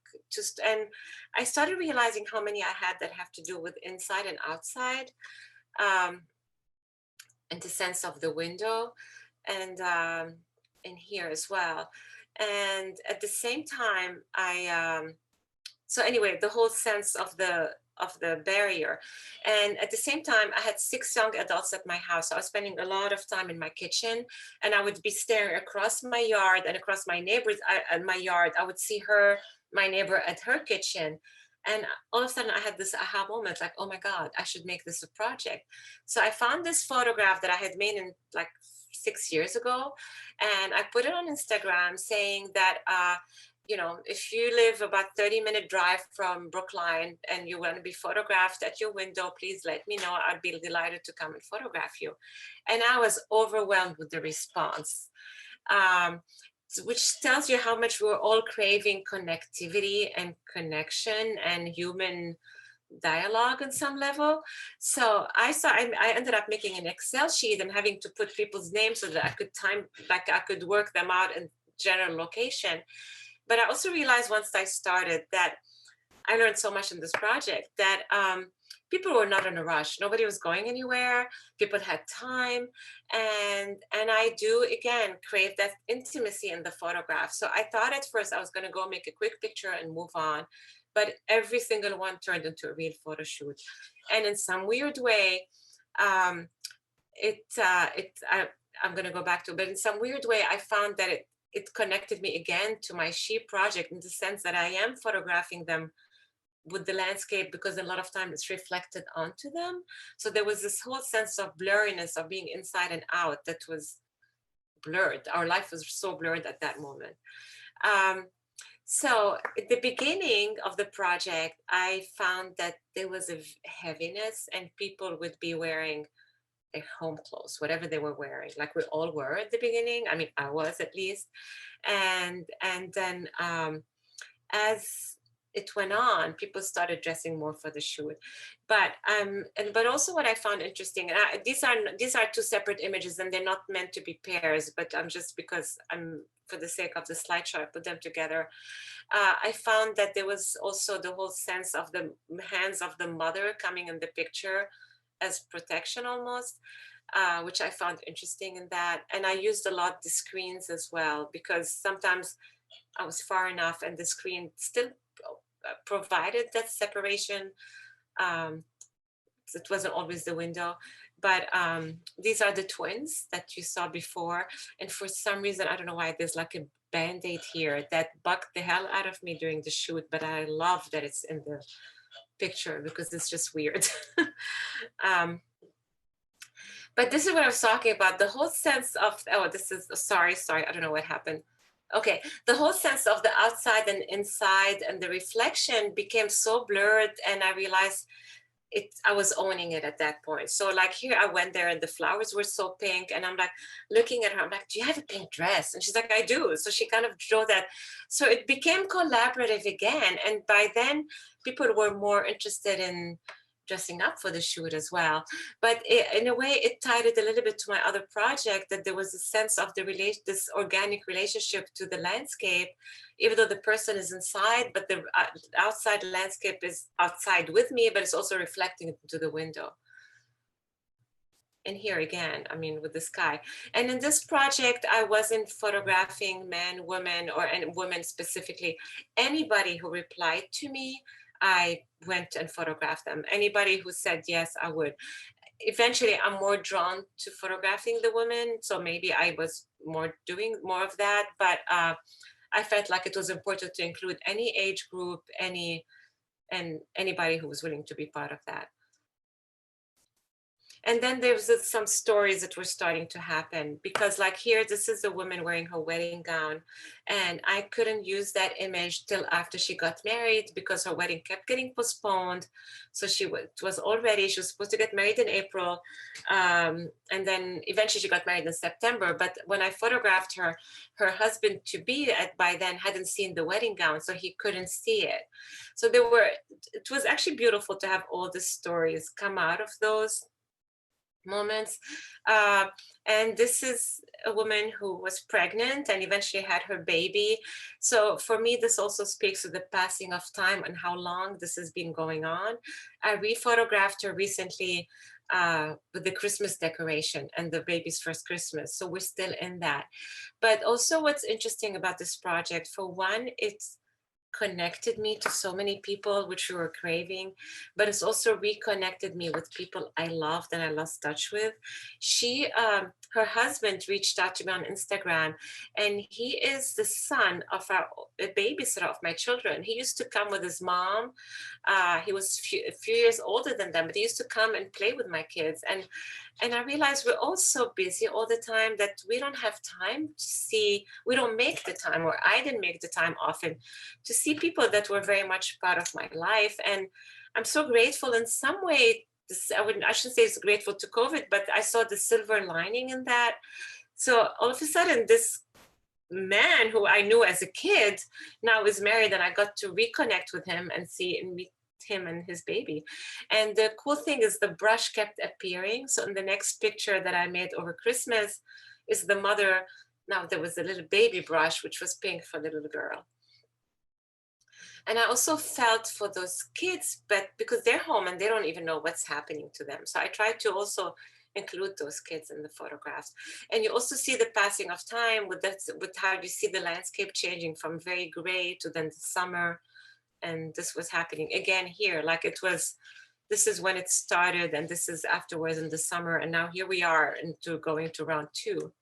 and I started realizing how many I had that have to do with inside and outside, and the sense of the window, and in here as well. And at the same time, so anyway, the whole sense of the barrier. And at the same time, I had 6 young adults at my house. So I was spending a lot of time in my kitchen, and I would be staring across my yard and across my neighbors at my yard. I would see her, my neighbor, at her kitchen. And all of a sudden I had this aha moment, like, oh my God, I should make this a project. So I found this photograph that I had made in like 6 years ago, and I put it on Instagram saying that, you know, if you live about 30-minute drive from Brookline and you want to be photographed at your window, please let me know. I'd be delighted to come and photograph you. And I was overwhelmed with the response, which tells you how much we're all craving connectivity and connection and human dialogue on some level. So I ended up making an Excel sheet and having to put people's names so that I could work them out in general location. But I also realized once I started that I learned so much in this project that people were not in a rush. Nobody was going anywhere. People had time. And I do, again, crave that intimacy in the photograph. So I thought at first I was going to go make a quick picture and move on. But every single one turned into a real photo shoot. And in some weird way, I'm going to go back to it, but in some weird way, I found that it connected me again to my sheep project in the sense that I am photographing them with the landscape because a lot of time it's reflected onto them. So there was this whole sense of blurriness of being inside and out that was blurred. Our life was so blurred at that moment. So at the beginning of the project, I found that there was a heaviness and people would be wearing their home clothes, whatever they were wearing, like we all were at the beginning. I mean, I was at least. And then as it went on, people started dressing more for the shoot. But but also what I found interesting, and these are two separate images, and they're not meant to be pairs. But I'm just because I'm for the sake of the slideshow, I put them together. I found that there was also the whole sense of the hands of the mother coming in the picture as protection almost, which I found interesting in that. And I used a lot the screens as well, because sometimes I was far enough and the screen still provided that separation. It wasn't always the window, but these are the twins that you saw before. And for some reason, I don't know why, there's like a Band-Aid here that bugged the hell out of me during the shoot, but I love that it's in the picture because it's just weird. But this is what I was talking about, the whole sense of, oh, this is, sorry, I don't know what happened. Okay, the whole sense of the outside and inside and the reflection became so blurred, and I realized I was owning it at that point. So like here I went there and the flowers were so pink, and I'm like looking at her, I'm like, do you have a pink dress? And she's like, I do. So she kind of drew that. So it became collaborative again. And by then people were more interested in dressing up for the shoot as well. But in a way, it tied it a little bit to my other project, that there was a sense of this organic relationship to the landscape, even though the person is inside, but the outside landscape is outside with me, but it's also reflecting into the window. And here again, I mean, with the sky. And in this project, I wasn't photographing men, women, and women specifically. Anybody who replied to me, I went and photographed them. Anybody who said yes, I would. Eventually, I'm more drawn to photographing the women, so maybe I was doing more of that. But I felt like it was important to include any age group, and anybody who was willing to be part of that. And then there's some stories that were starting to happen, because like here, this is a woman wearing her wedding gown, and I couldn't use that image till after she got married because her wedding kept getting postponed. So she was supposed to get married in April. And then eventually she got married in September. But when I photographed her, her husband to be by then hadn't seen the wedding gown, so he couldn't see it. So it was actually beautiful to have all the stories come out of those moments. And this is a woman who was pregnant and eventually had her baby. So for me, this also speaks to the passing of time and how long this has been going on. I re-photographed her recently with the Christmas decoration and the baby's first Christmas. So we're still in that. But also what's interesting about this project, for one, it's connected me to so many people which we were craving, but it's also reconnected me with people I loved and I lost touch with. Her husband reached out to me on Instagram, and he is the son of a babysitter of my children. He used to come with his mom. He was a few years older than them, but he used to come and play with my kids. And I realized we're all so busy all the time that we don't have time to see, we don't make the time, or I didn't make the time often to see people that were very much part of my life. And I'm so grateful in some way. I shouldn't say it's grateful to COVID, but I saw the silver lining in that. So all of a sudden, this man who I knew as a kid now is married, and I got to reconnect with him and see and meet him and his baby. And the cool thing is the brush kept appearing. So in the next picture that I made over Christmas is the mother. Now there was a little baby brush, which was pink for the little girl. And I also felt for those kids, but because they're home and they don't even know what's happening to them. So I tried to also include those kids in the photographs. And you also see the passing of time with how you see the landscape changing from very gray to then the summer. And this was happening again here, like this is when it started, and this is afterwards in the summer. And now here we are going to round 2.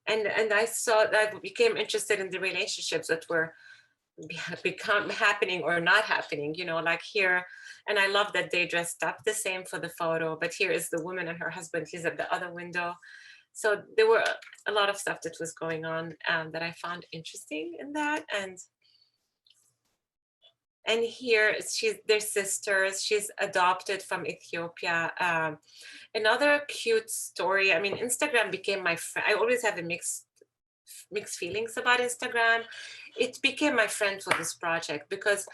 And I saw that I became interested in the relationships that were become happening or not happening, you know, like here. And I love that they dressed up the same for the photo, but here is the woman and her husband, he's at the other window. So there were a lot of stuff that was going on that I found interesting in that. And here they're sisters. She's adopted from Ethiopia. Another cute story. I mean, Instagram became my friend. I always have a mixed feelings about Instagram. It became my friend for this project because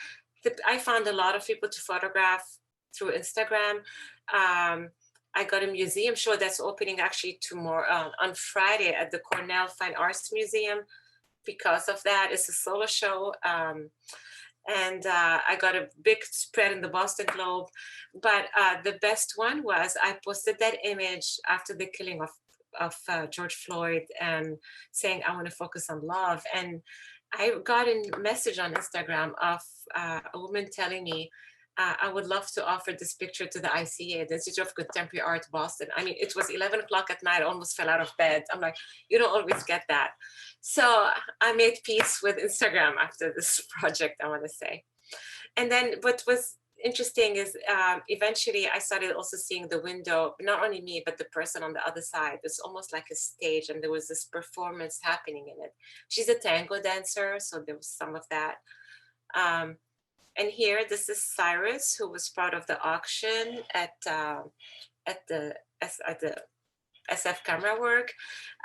I found a lot of people to photograph through Instagram. I got a museum show that's opening actually tomorrow on Friday at the Cornell Fine Arts Museum. Because of that, it's a solo show. And I got a big spread in the Boston Globe. But the best one was I posted that image after the killing of George Floyd and saying, I want to focus on love. And I got a message on Instagram of a woman telling me, I would love to offer this picture to the ICA, the Institute of Contemporary Art, Boston. I mean, it was 11 o'clock at night, I almost fell out of bed. I'm like, you don't always get that. So I made peace with Instagram after this project, I want to say. And then what was interesting is eventually I started also seeing the window, not only me, but the person on the other side. It's almost like a stage and there was this performance happening in it. She's a tango dancer, so there was some of that. And here, this is Cyrus, who was part of the auction at the SF Camera Work.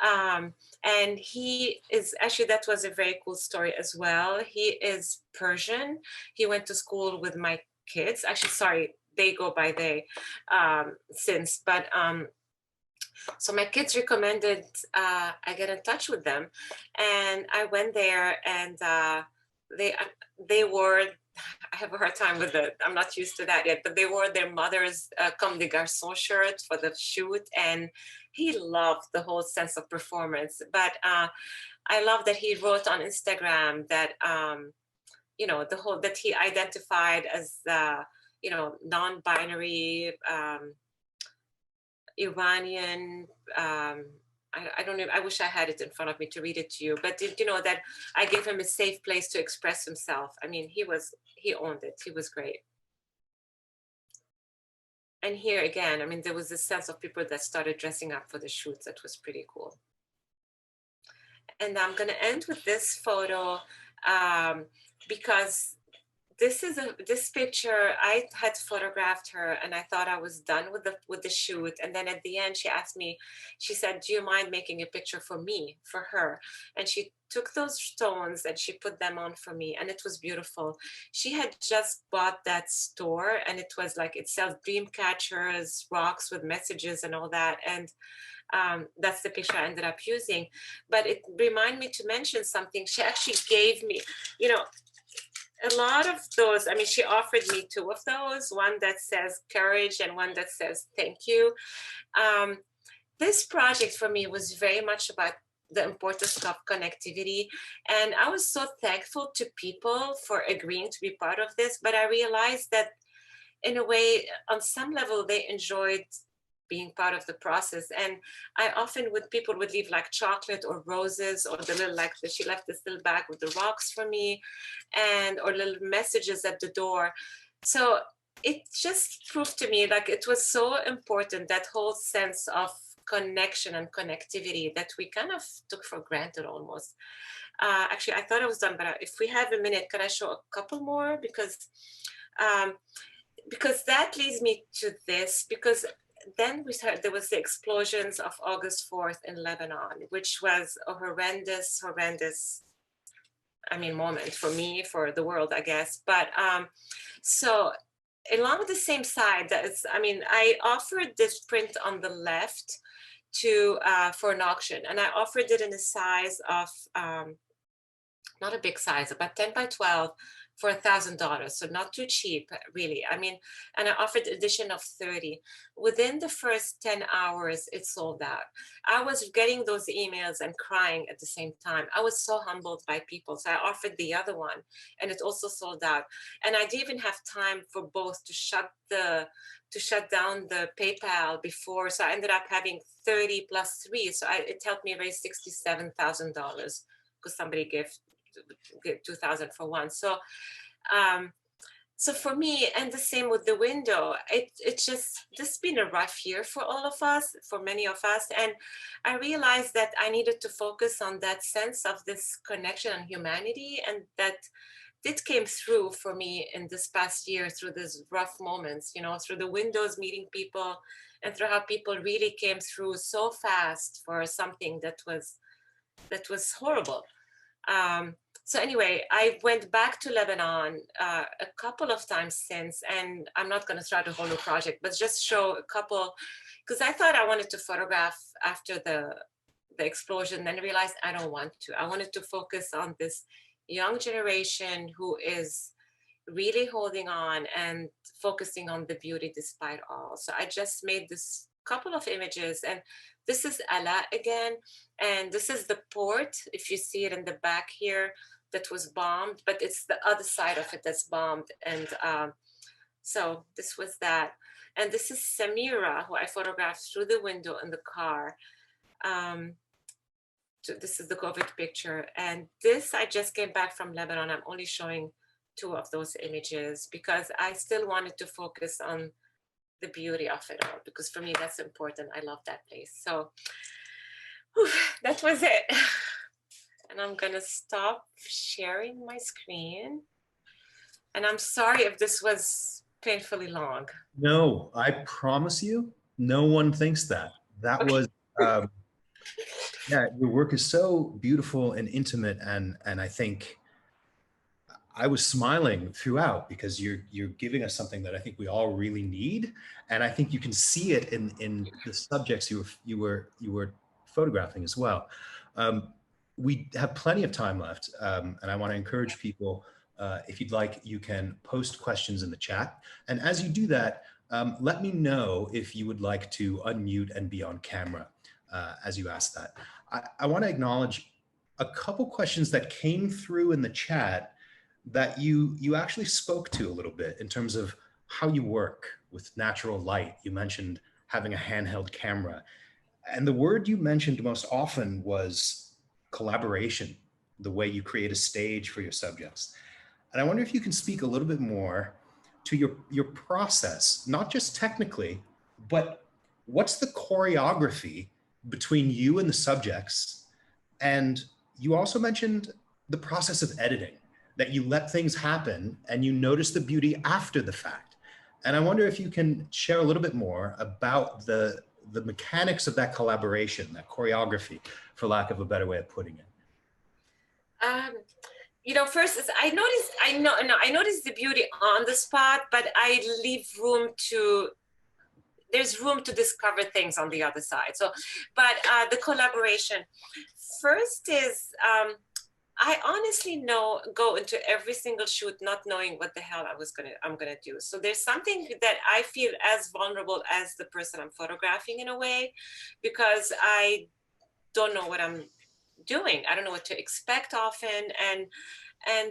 And he is, actually, that was a very cool story as well. He is Persian. He went to school with my kids. Actually, sorry, they go by they since, but so my kids recommended I get in touch with them. And I went there and they wore, I have a hard time with it. I'm not used to that yet, but they wore their mother's Comme des Garçons shirt for the shoot. And he loved the whole sense of performance. But I love that he wrote on Instagram that, you know, the whole, that he identified as, you know, non-binary Iranian, I don't know, I wish I had it in front of me to read it to you, but you know, that I gave him a safe place to express himself. I mean, he owned it. He was great. And here again, I mean, there was this sense of people that started dressing up for the shoots. That was pretty cool. And I'm going to end with this photo because this picture, I had photographed her and I thought I was done with the shoot. And then at the end, she asked me, she said, do you mind making a picture for me, for her? And she took those stones and she put them on for me. And it was beautiful. She had just bought that store and it was like, it sells dream catchers, rocks with messages and all that. And that's the picture I ended up using. But it reminded me to mention something. She actually gave me, you know, a lot of those. I mean, she offered me 2 of those, one that says courage and one that says thank you. This project for me was very much about the importance of connectivity. And I was so thankful to people for agreeing to be part of this, but I realized that in a way, on some level, they enjoyed being part of the process. And I often people would leave like chocolate or roses or the little, like she left this little bag with the rocks for me and, or little messages at the door. So it just proved to me like it was so important, that whole sense of connection and connectivity that we kind of took for granted almost. Actually, I thought I was done, but if we have a minute, can I show a couple more? Because that leads me to this, because then we heard there was the explosions of August 4th in Lebanon, which was a horrendous, I mean, moment for me, for the world, I guess. But so along the same side, I mean, I offered this print on the left for an auction, and I offered it in a size of, not a big size, about 10 by 12 for $1,000. So not too cheap, really. I mean, and I offered edition of 30. Within the first 10 hours, it sold out. I was getting those emails and crying at the same time. I was so humbled by people. So I offered the other one and it also sold out. And I didn't even have time for both to shut down the PayPal before. So I ended up having 30 plus 3. So it helped me raise $67,000 because somebody gave 2,000 for one. So so for me, and the same with the window, it's just, this has been a rough year for all of us, for many of us. And I realized that I needed to focus on that sense of this connection and humanity. And that it came through for me in this past year through these rough moments, you know, through the windows, meeting people, and through how people really came through so fast for something that was horrible. So anyway, I went back to Lebanon a couple of times since, and I'm not going to start a whole new project, but just show a couple, because I thought I wanted to photograph after the explosion, then realized I don't want to. I wanted to focus on this young generation who is really holding on and focusing on the beauty despite all. So I just made this couple of images, and this is Ala again, and this is the port, if you see it in the back here, that was bombed, but it's the other side of it that's bombed. And so this was that. And this is Samira, who I photographed through the window in the car. So this is the COVID picture. And this, I just came back from Lebanon. I'm only showing 2 of those images because I still wanted to focus on the beauty of it all, because for me, that's important. I love that place. So whew, that was it. And I'm gonna stop sharing my screen. And I'm sorry if this was painfully long. No, I promise you, no one thinks that. That Okay. was, yeah, your work is so beautiful and intimate, and I think I was smiling throughout because you're giving us something that I think we all really need, and I think you can see it in the subjects you were photographing as well. We have plenty of time left, and I want to encourage people. If you'd like, you can post questions in the chat, and as you do that, let me know if you would like to unmute and be on camera as you ask that. I want to acknowledge a couple questions that came through in the chat that you actually spoke to a little bit in terms of how you work with natural light. You mentioned having a handheld camera, and the word you mentioned most often was collaboration, the way you create a stage for your subjects. And I wonder if you can speak a little bit more to your process, not just technically, but what's the choreography between you and the subjects? And you also mentioned the process of editing, that you let things happen and you notice the beauty after the fact. And I wonder if you can share a little bit more about the mechanics of that collaboration, that choreography, for lack of a better way of putting it. You know, first is I noticed the beauty on the spot, but I leave room to, there's room to discover things on the other side. So, but the collaboration first is, I honestly go into every single shoot not knowing what the hell I'm gonna do. So there's something that I feel as vulnerable as the person I'm photographing in a way, because I don't know what I'm doing. I don't know what to expect often, and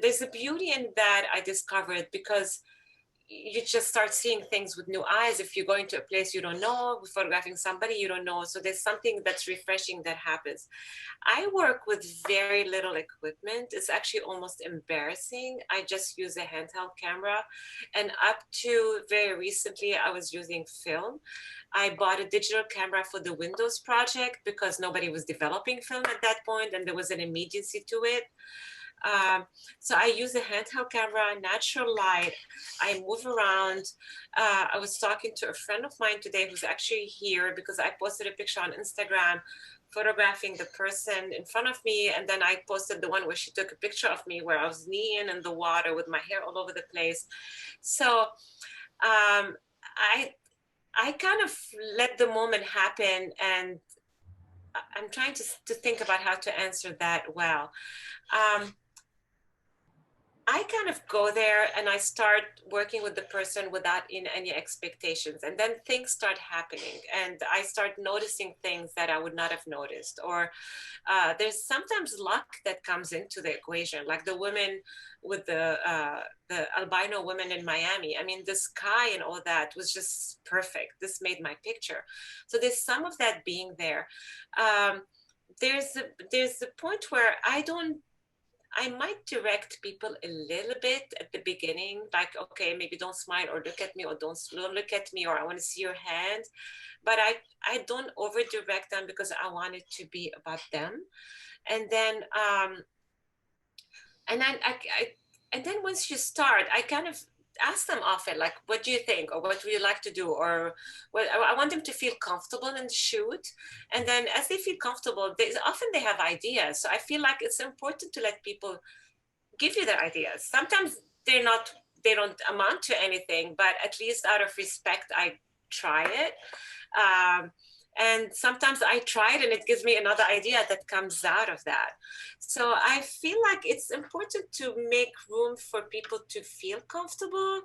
there's a beauty in that I discovered, because you just start seeing things with new eyes. If you're going to a place you don't know, photographing somebody you don't know, so there's something that's refreshing that happens. I work with very little equipment. It's actually almost embarrassing. I just use a handheld camera, and up to very recently I was using film. I bought a digital camera for the Windows project because nobody was developing film at that point, and there was an immediacy to it. So I use a handheld camera, natural light. I move around. I was talking to a friend of mine today who's actually here because I posted a picture on Instagram photographing the person in front of me. And then I posted the one where she took a picture of me where I was kneeling in the water with my hair all over the place. So I kind of let the moment happen, and I'm trying to think about how to answer that well. I kind of go there and I start working with the person without any expectations. And then things start happening and I start noticing things that I would not have noticed. Or there's sometimes luck that comes into the equation, like the women with the albino women in Miami. I mean, the sky and all that was just perfect. This made my picture. So there's some of that being there. There's a point where I might direct people a little bit at the beginning, like, okay, maybe don't smile or look at me, or don't look at me, or I want to see your hand. But I don't over direct them because I want it to be about them. And then, and then once you start, I kind of ask them often, like, what do you think? Or what would you like to do? Or well, I want them to feel comfortable in the shoot. And then as they feel comfortable, often they have ideas. So I feel like it's important to let people give you their ideas. Sometimes they don't amount to anything, but at least out of respect, I try it. And sometimes I try it and it gives me another idea that comes out of that. So I feel like it's important to make room for people to feel comfortable.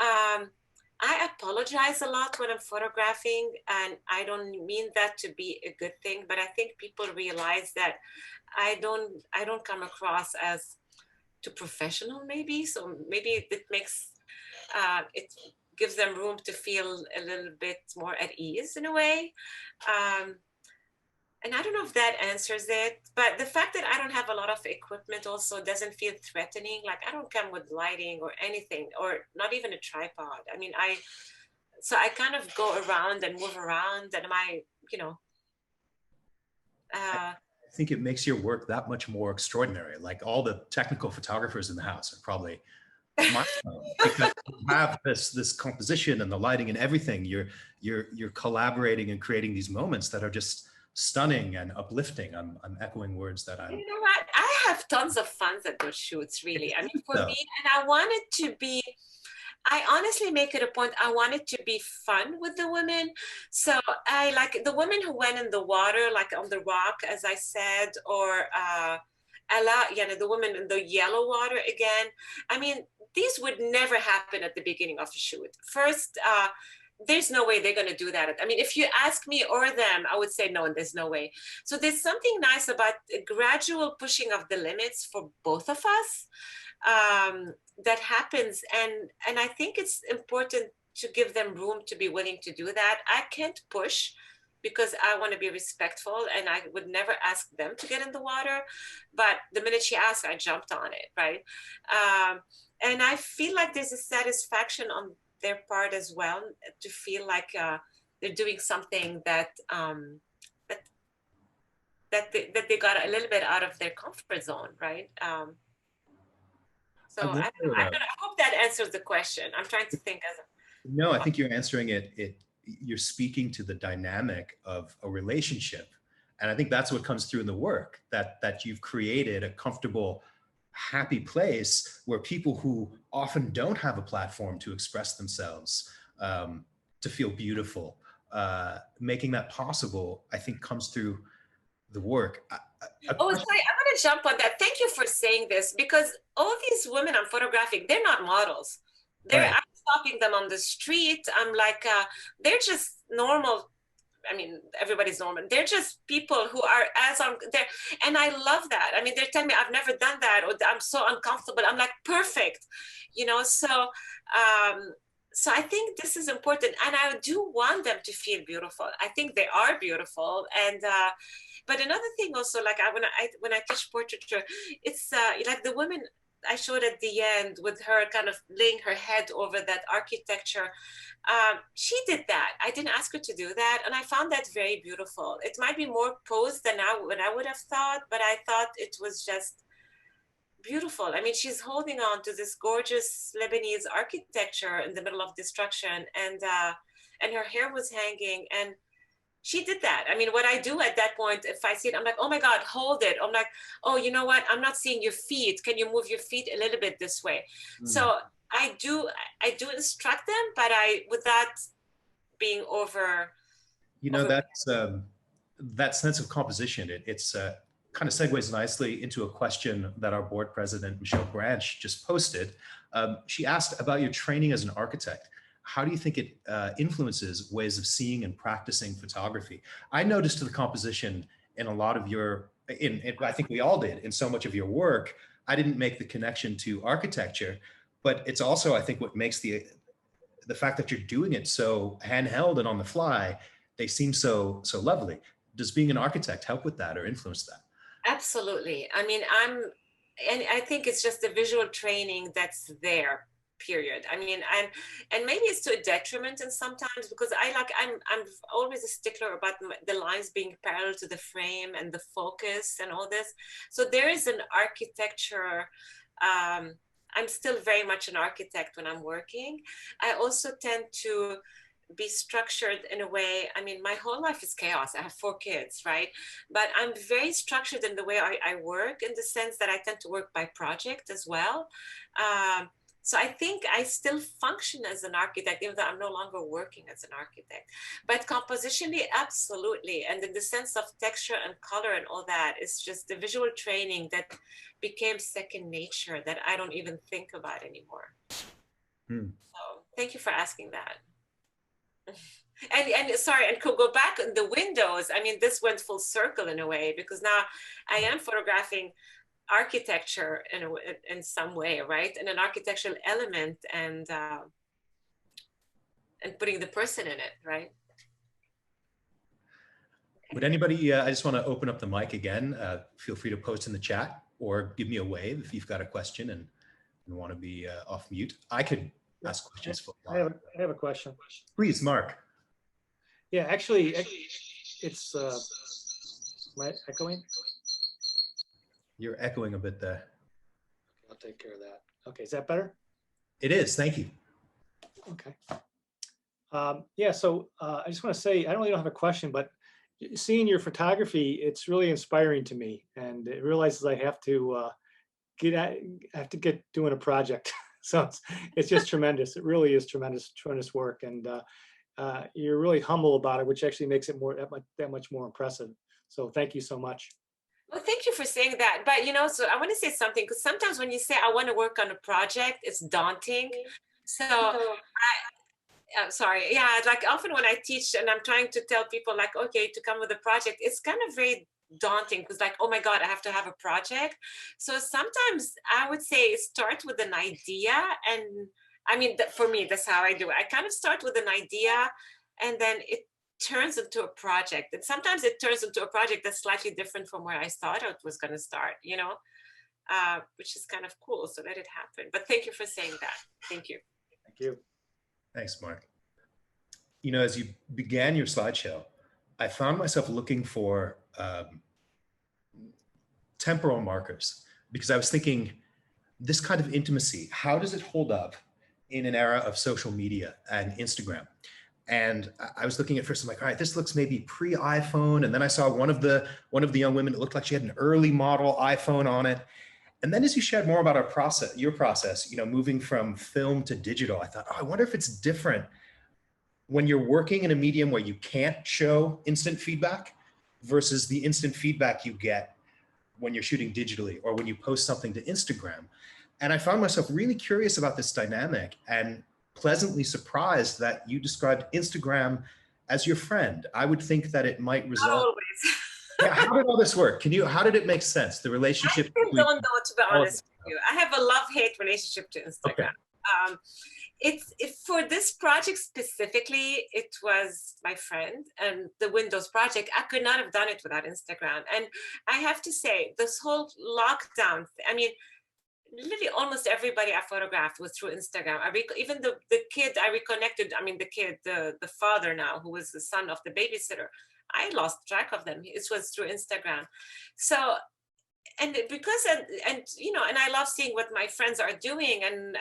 I apologize a lot when I'm photographing, and I don't mean that to be a good thing, but I think people realize that I don't come across as too professional, maybe. So maybe it makes it gives them room to feel a little bit more at ease in a way. And I don't know if that answers it, but the fact that I don't have a lot of equipment also doesn't feel threatening. Like I don't come with lighting or anything, or not even a tripod. I mean, so I kind of go around and move around, and you know, I think it makes your work that much more extraordinary. Like all the technical photographers in the house are probably milestone because you have this composition and the lighting and everything. You're collaborating and creating these moments that are just stunning and uplifting. I'm echoing words that I'm. You know what? I have tons of fun at those shoots, really. I mean, for me, and I want it to be. I honestly make it a point. I want it to be fun with the women. So I like the women who went in the water, like on the rock, as I said, or Ella, the woman in the yellow water again. I mean, these would never happen at the beginning of a shoot. First, there's no way they're going to do that. I mean, if you ask me or them, I would say no, there's no way. So there's something nice about a gradual pushing of the limits for both of us that happens. And I think it's important to give them room to be willing to do that. I can't push because I want to be respectful, and I would never ask them to get in the water. But the minute she asked, I jumped on it, right? And I feel like there's a satisfaction on their part as well to feel like they're doing something that that they got a little bit out of their comfort zone, right? So I hope that answers the question. I'm trying to think as. No, I think you're answering it. You're speaking to the dynamic of a relationship, and I think that's what comes through in the work. That you've created a comfortable, happy place where people who often don't have a platform to express themselves, to feel beautiful, making that possible, I think comes through the work. Oh, sorry, I'm going to jump on that. Thank you for saying this, because all these women I'm photographing, they're not models. I'm stopping them on the street. I'm like, they're just normal. I mean, everybody's normal. They're just people who are as I'm there. And I love that. I mean, they're telling me I've never done that, or I'm so uncomfortable. I'm like, perfect. So I think this is important. And I do want them to feel beautiful. I think they are beautiful. And, but another thing also, like when I teach portraiture, it's like the women I showed at the end with her kind of laying her head over that architecture. She did that. I didn't ask her to do that. And I found that very beautiful. It might be more posed than I would have thought, but I thought it was just beautiful. I mean, she's holding on to this gorgeous Lebanese architecture in the middle of destruction, and her hair was hanging, and she did that. I mean, what I do at that point, if I see it, I'm like, oh my God, hold it. I'm like, oh, you know what? I'm not seeing your feet. Can you move your feet a little bit this way? So I do instruct them, but without being over. That's that sense of composition. It's kind of segues nicely into a question that our board president, Michelle Branch, just posted. She asked about your training as an architect. How do you think it influences ways of seeing and practicing photography? I noticed the composition in a lot of your, I think we all did, in so much of your work. I didn't make the connection to architecture, but it's also, I think, what makes the fact that you're doing it so handheld and on the fly, they seem so lovely. Does being an architect help with that or influence that? Absolutely. I mean, and I think it's just the visual training that's there, period. I mean, and maybe it's to a detriment and sometimes, because I'm always a stickler about the lines being parallel to the frame and the focus and all this. So there is an architecture. I'm still very much an architect when I'm working. I also tend to be structured in a way. I mean, my whole life is chaos. I have 4 kids, right? But I'm very structured in the way I work, in the sense that I tend to work by project as well. So I think I still function as an architect, even though I'm no longer working as an architect. But compositionally, absolutely. And in the sense of texture and color and all that, it's just the visual training that became second nature that I don't even think about anymore. So thank you for asking that. And sorry, and could go back on the windows. I mean, this went full circle in a way, because now I am photographing architecture in some way, right? And an architectural element, and putting the person in it, right? Would anybody, I just want to open up the mic again. Feel free to post in the chat or give me a wave if you've got a question and want to be off mute. I could ask questions for a while. I have a question. Please, Mark. Yeah, actually, it's, am I echoing? You're echoing a bit there. Okay, I'll take care of that. Okay, is that better? It is, thank you. Okay. Yeah, so I just want to say, I don't really have a question, but seeing your photography, it's really inspiring to me. And it realizes I have to get doing a project. So it's just tremendous. It really is tremendous work. And you're really humble about it, which actually makes it that much more impressive. So thank you so much. Well, thank you for saying that. But, you know, so I want to say something, because sometimes when you say I want to work on a project, it's daunting. So I'm sorry. Yeah, like often when I teach and I'm trying to tell people like, okay, to come with a project, it's kind of very daunting, because like, oh my God, I have to have a project. So sometimes I would say start with an idea. And I mean, for me, that's how I do it. I kind of start with an idea, and then it turns into a project. And sometimes it turns into a project that's slightly different from where I thought it was going to start, you know, which is kind of cool. So let it happen. But thank you for saying that. Thank you. Thank you. Thanks, Mark. You know, as you began your slideshow, I found myself looking for temporal markers, because I was thinking, this kind of intimacy, how does it hold up in an era of social media and Instagram? And I was looking at first, I'm like, all right, this looks maybe pre-iPhone. And then I saw one of the young women, it looked like she had an early model iPhone on it. And then as you shared more about your process, you know, moving from film to digital, I thought, oh, I wonder if it's different when you're working in a medium where you can't show instant feedback versus the instant feedback you get when you're shooting digitally or when you post something to Instagram. And I found myself really curious about this dynamic and pleasantly surprised that you described Instagram as your friend. I would think that it might result. Not always. Yeah, how did all this work? How did it make sense? The relationship? I still don't know, to be honest with you. I have a love-hate relationship to Instagram. Okay. For this project specifically, it was my friend, and the Windows project, I could not have done it without Instagram. And I have to say, this whole lockdown, I mean, literally almost everybody I photographed was through Instagram. Even the kid I reconnected, I mean, the father now, who was the son of the babysitter, I lost track of them. It was through Instagram. So, and because, and you know, and I love seeing what my friends are doing and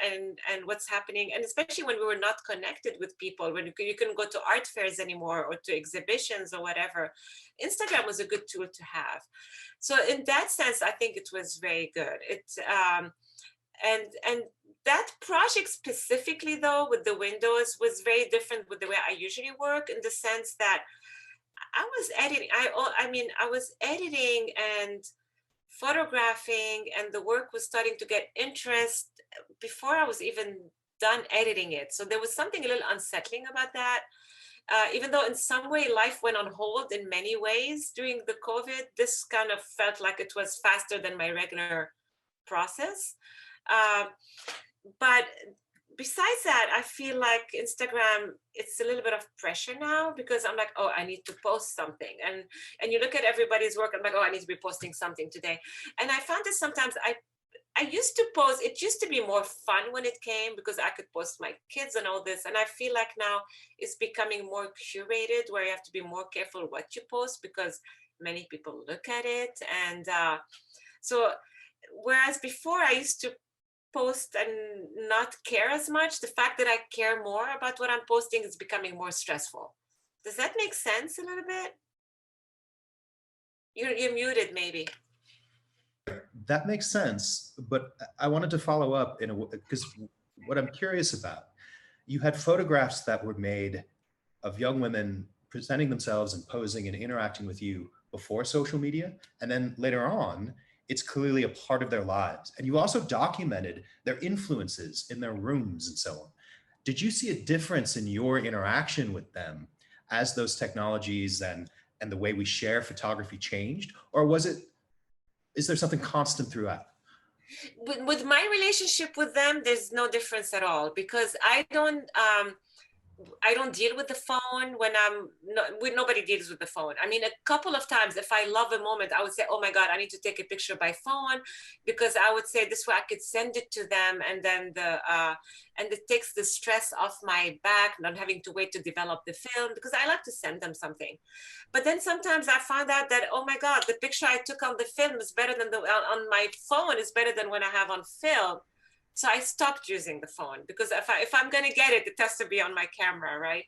what's happening. And especially when we were not connected with people, when you couldn't go to art fairs anymore or to exhibitions or whatever, Instagram was a good tool to have. So in that sense, I think it was very good. And that project specifically, though, with the Windows was very different with the way I usually work, in the sense that I was editing. I mean, I was editing, and photographing, and the work was starting to get interest before I was even done editing it. So there was something a little unsettling about that. Even though in some way life went on hold in many ways during the COVID, this kind of felt like it was faster than my regular process. But besides that, I feel like Instagram, it's a little bit of pressure now, because I'm like, oh, I need to post something. And you look at everybody's work, I'm like, oh, I need to be posting something today. And I found that sometimes I used to post, it used to be more fun when it came, because I could post my kids and all this. And I feel like now it's becoming more curated, where you have to be more careful what you post, because many people look at it. And so whereas before I used to post and not care as much, the fact that I care more about what I'm posting is becoming more stressful. Does that make sense a little bit? You're muted maybe. That makes sense, but I wanted to follow up in a because what I'm curious about, you had photographs that were made of young women presenting themselves and posing and interacting with you before social media, and then later on, it's clearly a part of their lives. And you also documented their influences in their rooms and so on. Did you see a difference in your interaction with them as those technologies and the way we share photography changed, or is there something constant throughout? With my relationship with them, there's no difference at all, because I don't deal with the phone when nobody deals with the phone. I mean, a couple of times, if I love a moment, I would say, oh my God, I need to take a picture by phone, because I would say this way I could send it to them, and then and it takes the stress off my back, not having to wait to develop the film, because I like to send them something. But then sometimes I found out that, oh my God, the picture I took on the film is better than on my phone is better than when I have on film. So I stopped using the phone, because if I'm going to get it, it has to be on my camera, right?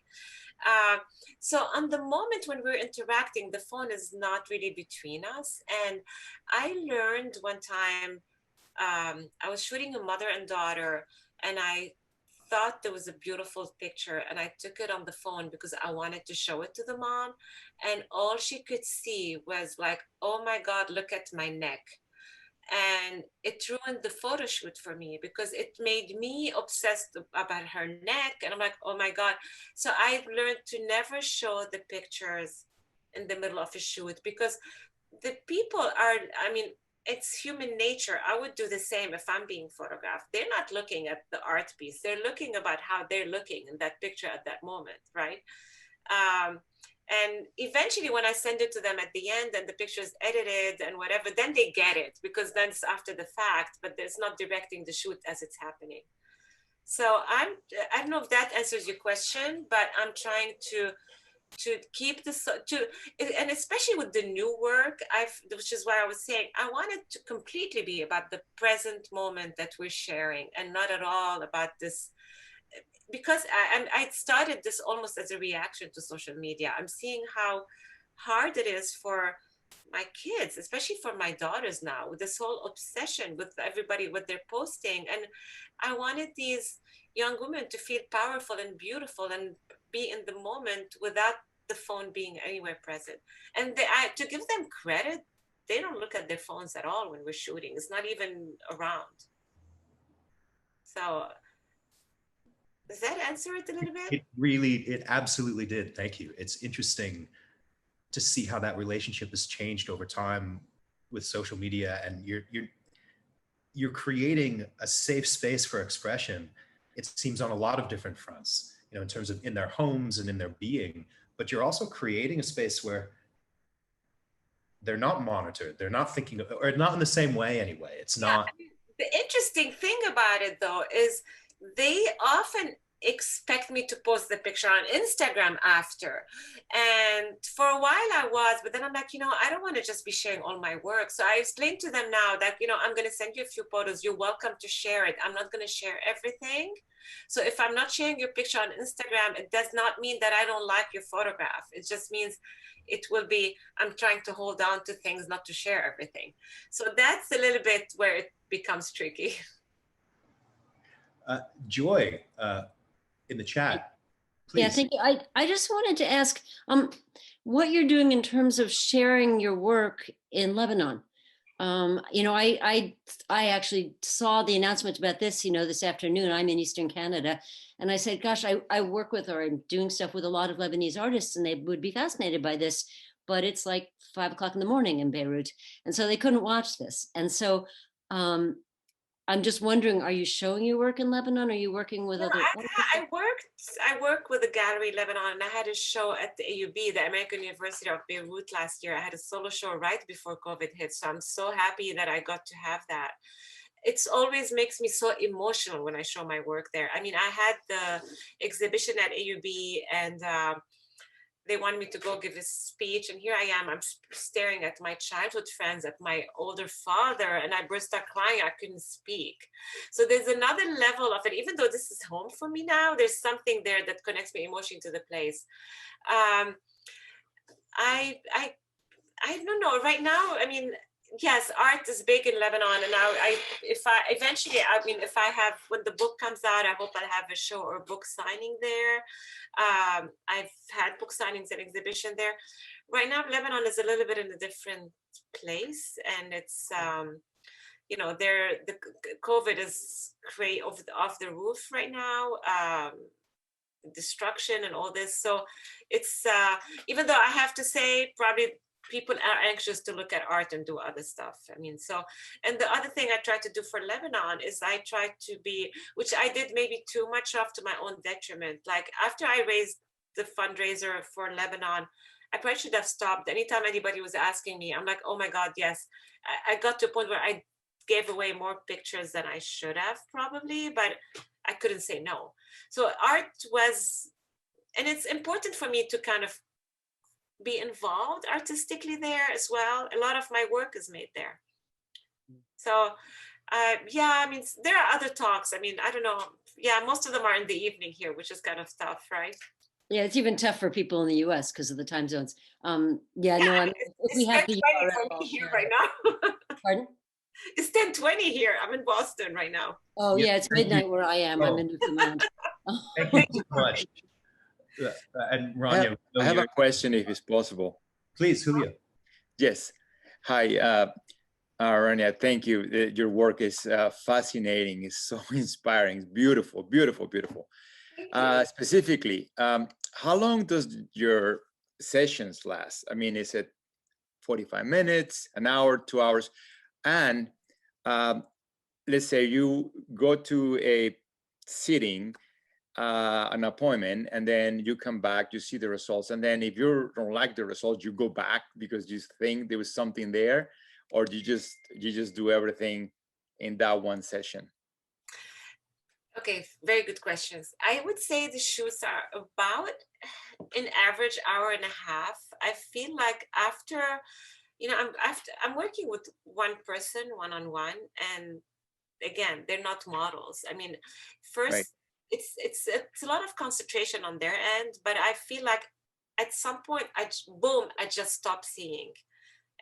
So on the moment when we're interacting, the phone is not really between us. And I learned one time, I was shooting a mother and daughter, and I thought there was a beautiful picture, and I took it on the phone because I wanted to show it to the mom. And all she could see was like, oh my God, look at my neck. And it ruined the photo shoot for me, because it made me obsessed about her neck. And I'm like, oh my God. So I learned to never show the pictures in the middle of a shoot, because the people are, I mean, it's human nature. I would do the same if I'm being photographed. They're not looking at the art piece. They're looking about how they're looking in that picture at that moment, right? And eventually when I send it to them at the end and the picture is edited and whatever, then they get it, because then it's after the fact, but it's not directing the shoot as it's happening. So I don't know if that answers your question, but I'm trying to keep this, and especially with the new work, which is why I was saying, I want it to completely be about the present moment that we're sharing, and not at all about this, because I started this almost as a reaction to social media. I'm seeing how hard it is for my kids, especially for my daughters now, with this whole obsession with everybody, what they're posting. And I wanted these young women to feel powerful and beautiful and be in the moment without the phone being anywhere present. And to give them credit, they don't look at their phones at all when we're shooting. It's not even around. So does that answer it a little bit? It absolutely did. Thank you. It's interesting to see how that relationship has changed over time with social media, and you're creating a safe space for expression. It seems on a lot of different fronts, in terms of in their homes and in their being, but you're also creating a space where they're not monitored. They're not thinking, or not in the same way anyway. It's not. The interesting thing about it though is they often expect me to post the picture on Instagram after. And for a while I was, but then I'm like, I don't want to just be sharing all my work. So I explained to them now that, I'm going to send you a few photos. You're welcome to share it. I'm not going to share everything. So if I'm not sharing your picture on Instagram, it does not mean that I don't like your photograph. It just means it will be, I'm trying to hold on to things, not to share everything. So that's a little bit where it becomes tricky. Joy, in the chat, please. Yeah, thank you. I just wanted to ask what you're doing in terms of sharing your work in Lebanon. I actually saw the announcement about this, this afternoon. I'm in Eastern Canada. And I said, gosh, I work with, or I'm doing stuff with a lot of Lebanese artists, and they would be fascinated by this, but it's like 5 o'clock in the morning in Beirut. And so they couldn't watch this. And so I'm just wondering, are you showing your work in Lebanon? Are you working with other artists? I work with a gallery in Lebanon, and I had a show at the AUB, the American University of Beirut, last year. I had a solo show right before COVID hit. So I'm so happy that I got to have that. It's always makes me so emotional when I show my work there. I mean, I had the exhibition at AUB, and they wanted me to go give a speech, and here I am. I'm staring at my childhood friends, at my older father, and I burst out crying. I couldn't speak. So there's another level of it. Even though this is home for me now, there's something there that connects me emotionally to the place. I don't know. Right now, I mean, yes, art is big in Lebanon, and now if I have, when the book comes out, I hope I'll have a show or book signing there. I've had book signings and exhibition there. Right now, Lebanon is a little bit in a different place, and it's the COVID is off the roof right now. Destruction and all this. So it's even though I have to say, probably people are anxious to look at art and do other stuff. I mean, so, and the other thing I try to do for Lebanon is I try to be, which I did maybe too much of to my own detriment. Like after I raised the fundraiser for Lebanon, I probably should have stopped. Anytime anybody was asking me, I'm like, oh my God, yes. I got to a point where I gave away more pictures than I should have probably, but I couldn't say no. So art was, and it's important for me to kind of be involved artistically there as well. A lot of my work is made there. So yeah, I mean, there are other talks. I mean, I don't know. Yeah, most of them are in the evening here, which is kind of tough, right? Yeah, it's even tough for people in the US because of the time zones. If we have the URL, for me here right now. Pardon? It's 10:20 here. I'm in Boston right now. Oh yeah, it's midnight where I am. I'm in Newfoundland. Thank you so much. And Rania, I have a question, if it's possible. Please, Julio. Yes. Hi, Rania, thank you. Your work is fascinating. It's so inspiring. It's beautiful, beautiful, beautiful. Specifically, how long does your sessions last? I mean, is it 45 minutes, an hour, 2 hours? And let's say you go to a sitting, an appointment, and then you come back, you see the results, and then if you don't like the results, you go back because you think there was something there, or you just do everything in that one session? Okay, very good questions. I would say the shoots are about an average hour and a half. I feel like after, I'm working with one person one-on-one, and again, they're not models. I mean, first, right. It's a lot of concentration on their end, but I feel like at some point, I just stop seeing,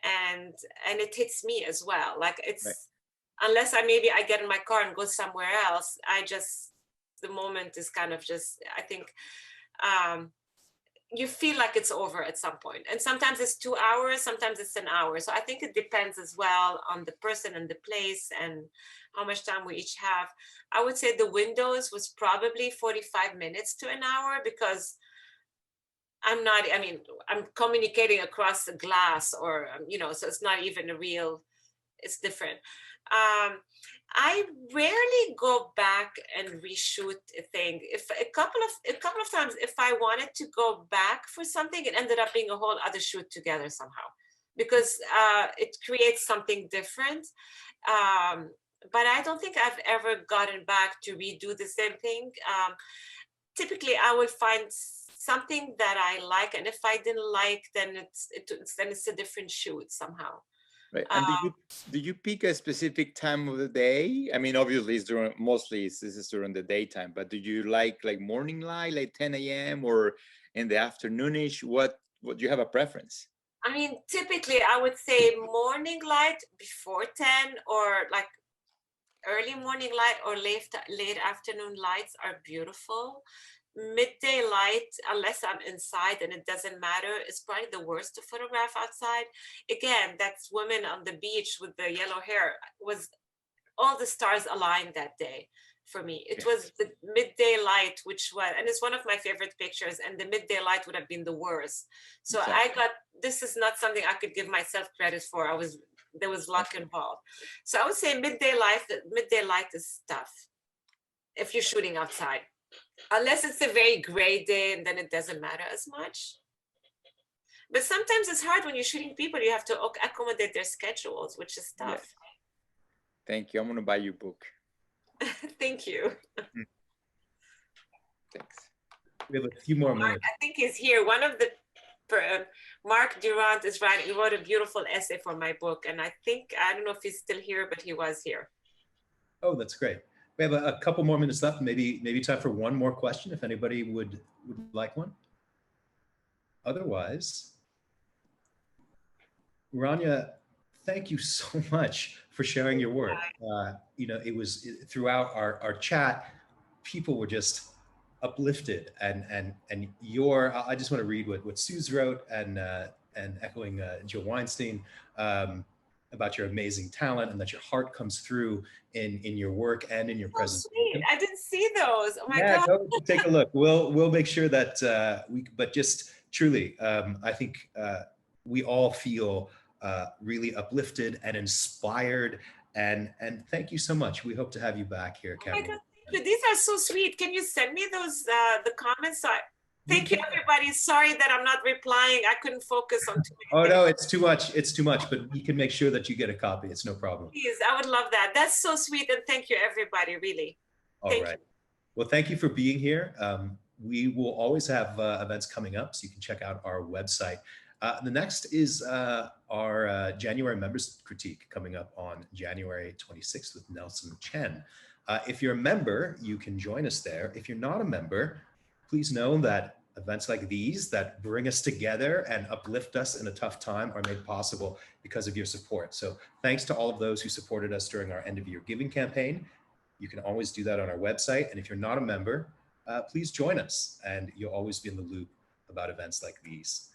and it hits me as well. Like it's, right. Unless I get in my car and go somewhere else, the moment is kind of just, I think, you feel like it's over at some point. And sometimes it's 2 hours, sometimes it's an hour. So I think it depends as well on the person and the place and how much time we each have. I would say the windows was probably 45 minutes to an hour, because I'm communicating across the glass, or, so it's not even a real, it's different. I rarely go back and reshoot a thing. If a couple of times, if I wanted to go back for something, it ended up being a whole other shoot together somehow, because it creates something different. But I don't think I've ever gotten back to redo the same thing. Typically, I will find something that I like, and if I didn't like, then it's a different shoot somehow. Right. And do you pick a specific time of the day? I mean, obviously, this is during the daytime, but do you like morning light, like 10 a.m. or in the afternoonish? What do you have a preference? I mean, typically, I would say morning light before 10, or like early morning light or late afternoon lights are beautiful. midday light, unless I'm inside and it doesn't matter, is probably the worst to photograph outside. Again, that's women on the beach with the yellow hair, was all the stars aligned that day for me. It was the midday light, which was, and it's one of my favorite pictures, and the midday light would have been the worst. So I got, this is not something I could give myself credit for. There was luck involved. So I would say midday light is tough if you're shooting outside. Unless it's a very gray day, and then it doesn't matter as much. But sometimes it's hard when you're shooting people, you have to accommodate their schedules, which is tough. Yes. Thank you. I'm going to buy your book. Thank you. Thanks. We have a few more minutes. I think he's here. One of the, Mark Durant is writing, he wrote a beautiful essay for my book. And I don't know if he's still here, but he was here. Oh, that's great. We have a couple more minutes left. Maybe time for one more question if anybody would like one. Otherwise, Rania, thank you so much for sharing your work. It was throughout our chat, people were just uplifted, and I just want to read what Suze wrote, and echoing Jill Weinstein, about your amazing talent, and that your heart comes through in your work and in your presence. I didn't see those. Oh my God. Go take a look. We'll make sure that but just truly, I think we all feel really uplifted and inspired, and thank you so much. We hope to have you back here, Cameron. Oh my God, thank you. These are so sweet. Can you send me those the comments? Thank you, everybody. Sorry that I'm not replying. I couldn't focus on too many things. No, it's too much. It's too much, but we can make sure that you get a copy. It's no problem. Please, I would love that. That's so sweet. And thank you, everybody, really. All right. Well, thank you for being here. We will always have events coming up, so you can check out our website. The next is our January members critique coming up on January 26th with Nelson Chen. If you're a member, you can join us there. If you're not a member, please know that events like these that bring us together and uplift us in a tough time are made possible because of your support. So thanks to all of those who supported us during our end of year giving campaign. You can always do that on our website. And if you're not a member, please join us, and you'll always be in the loop about events like these.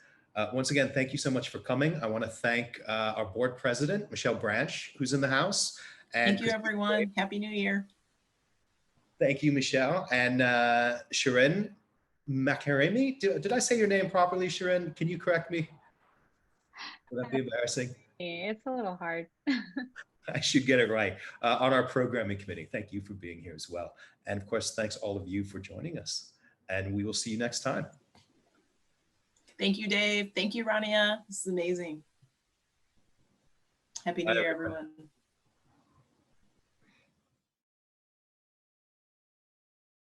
Once again, thank you so much for coming. I want to thank our board president, Michelle Branch, who's in the house. And thank you, everyone. Happy New Year. Thank you, Michelle. And Shirin Makaremi, did I say your name properly, Shirin? Can you correct me? Would that be embarrassing? It's a little hard. I should get it right. On our programming committee. Thank you for being here as well. And of course, thanks all of you for joining us. And we will see you next time. Thank you, Dave. Thank you, Rania. This is amazing. Happy New Year, everyone.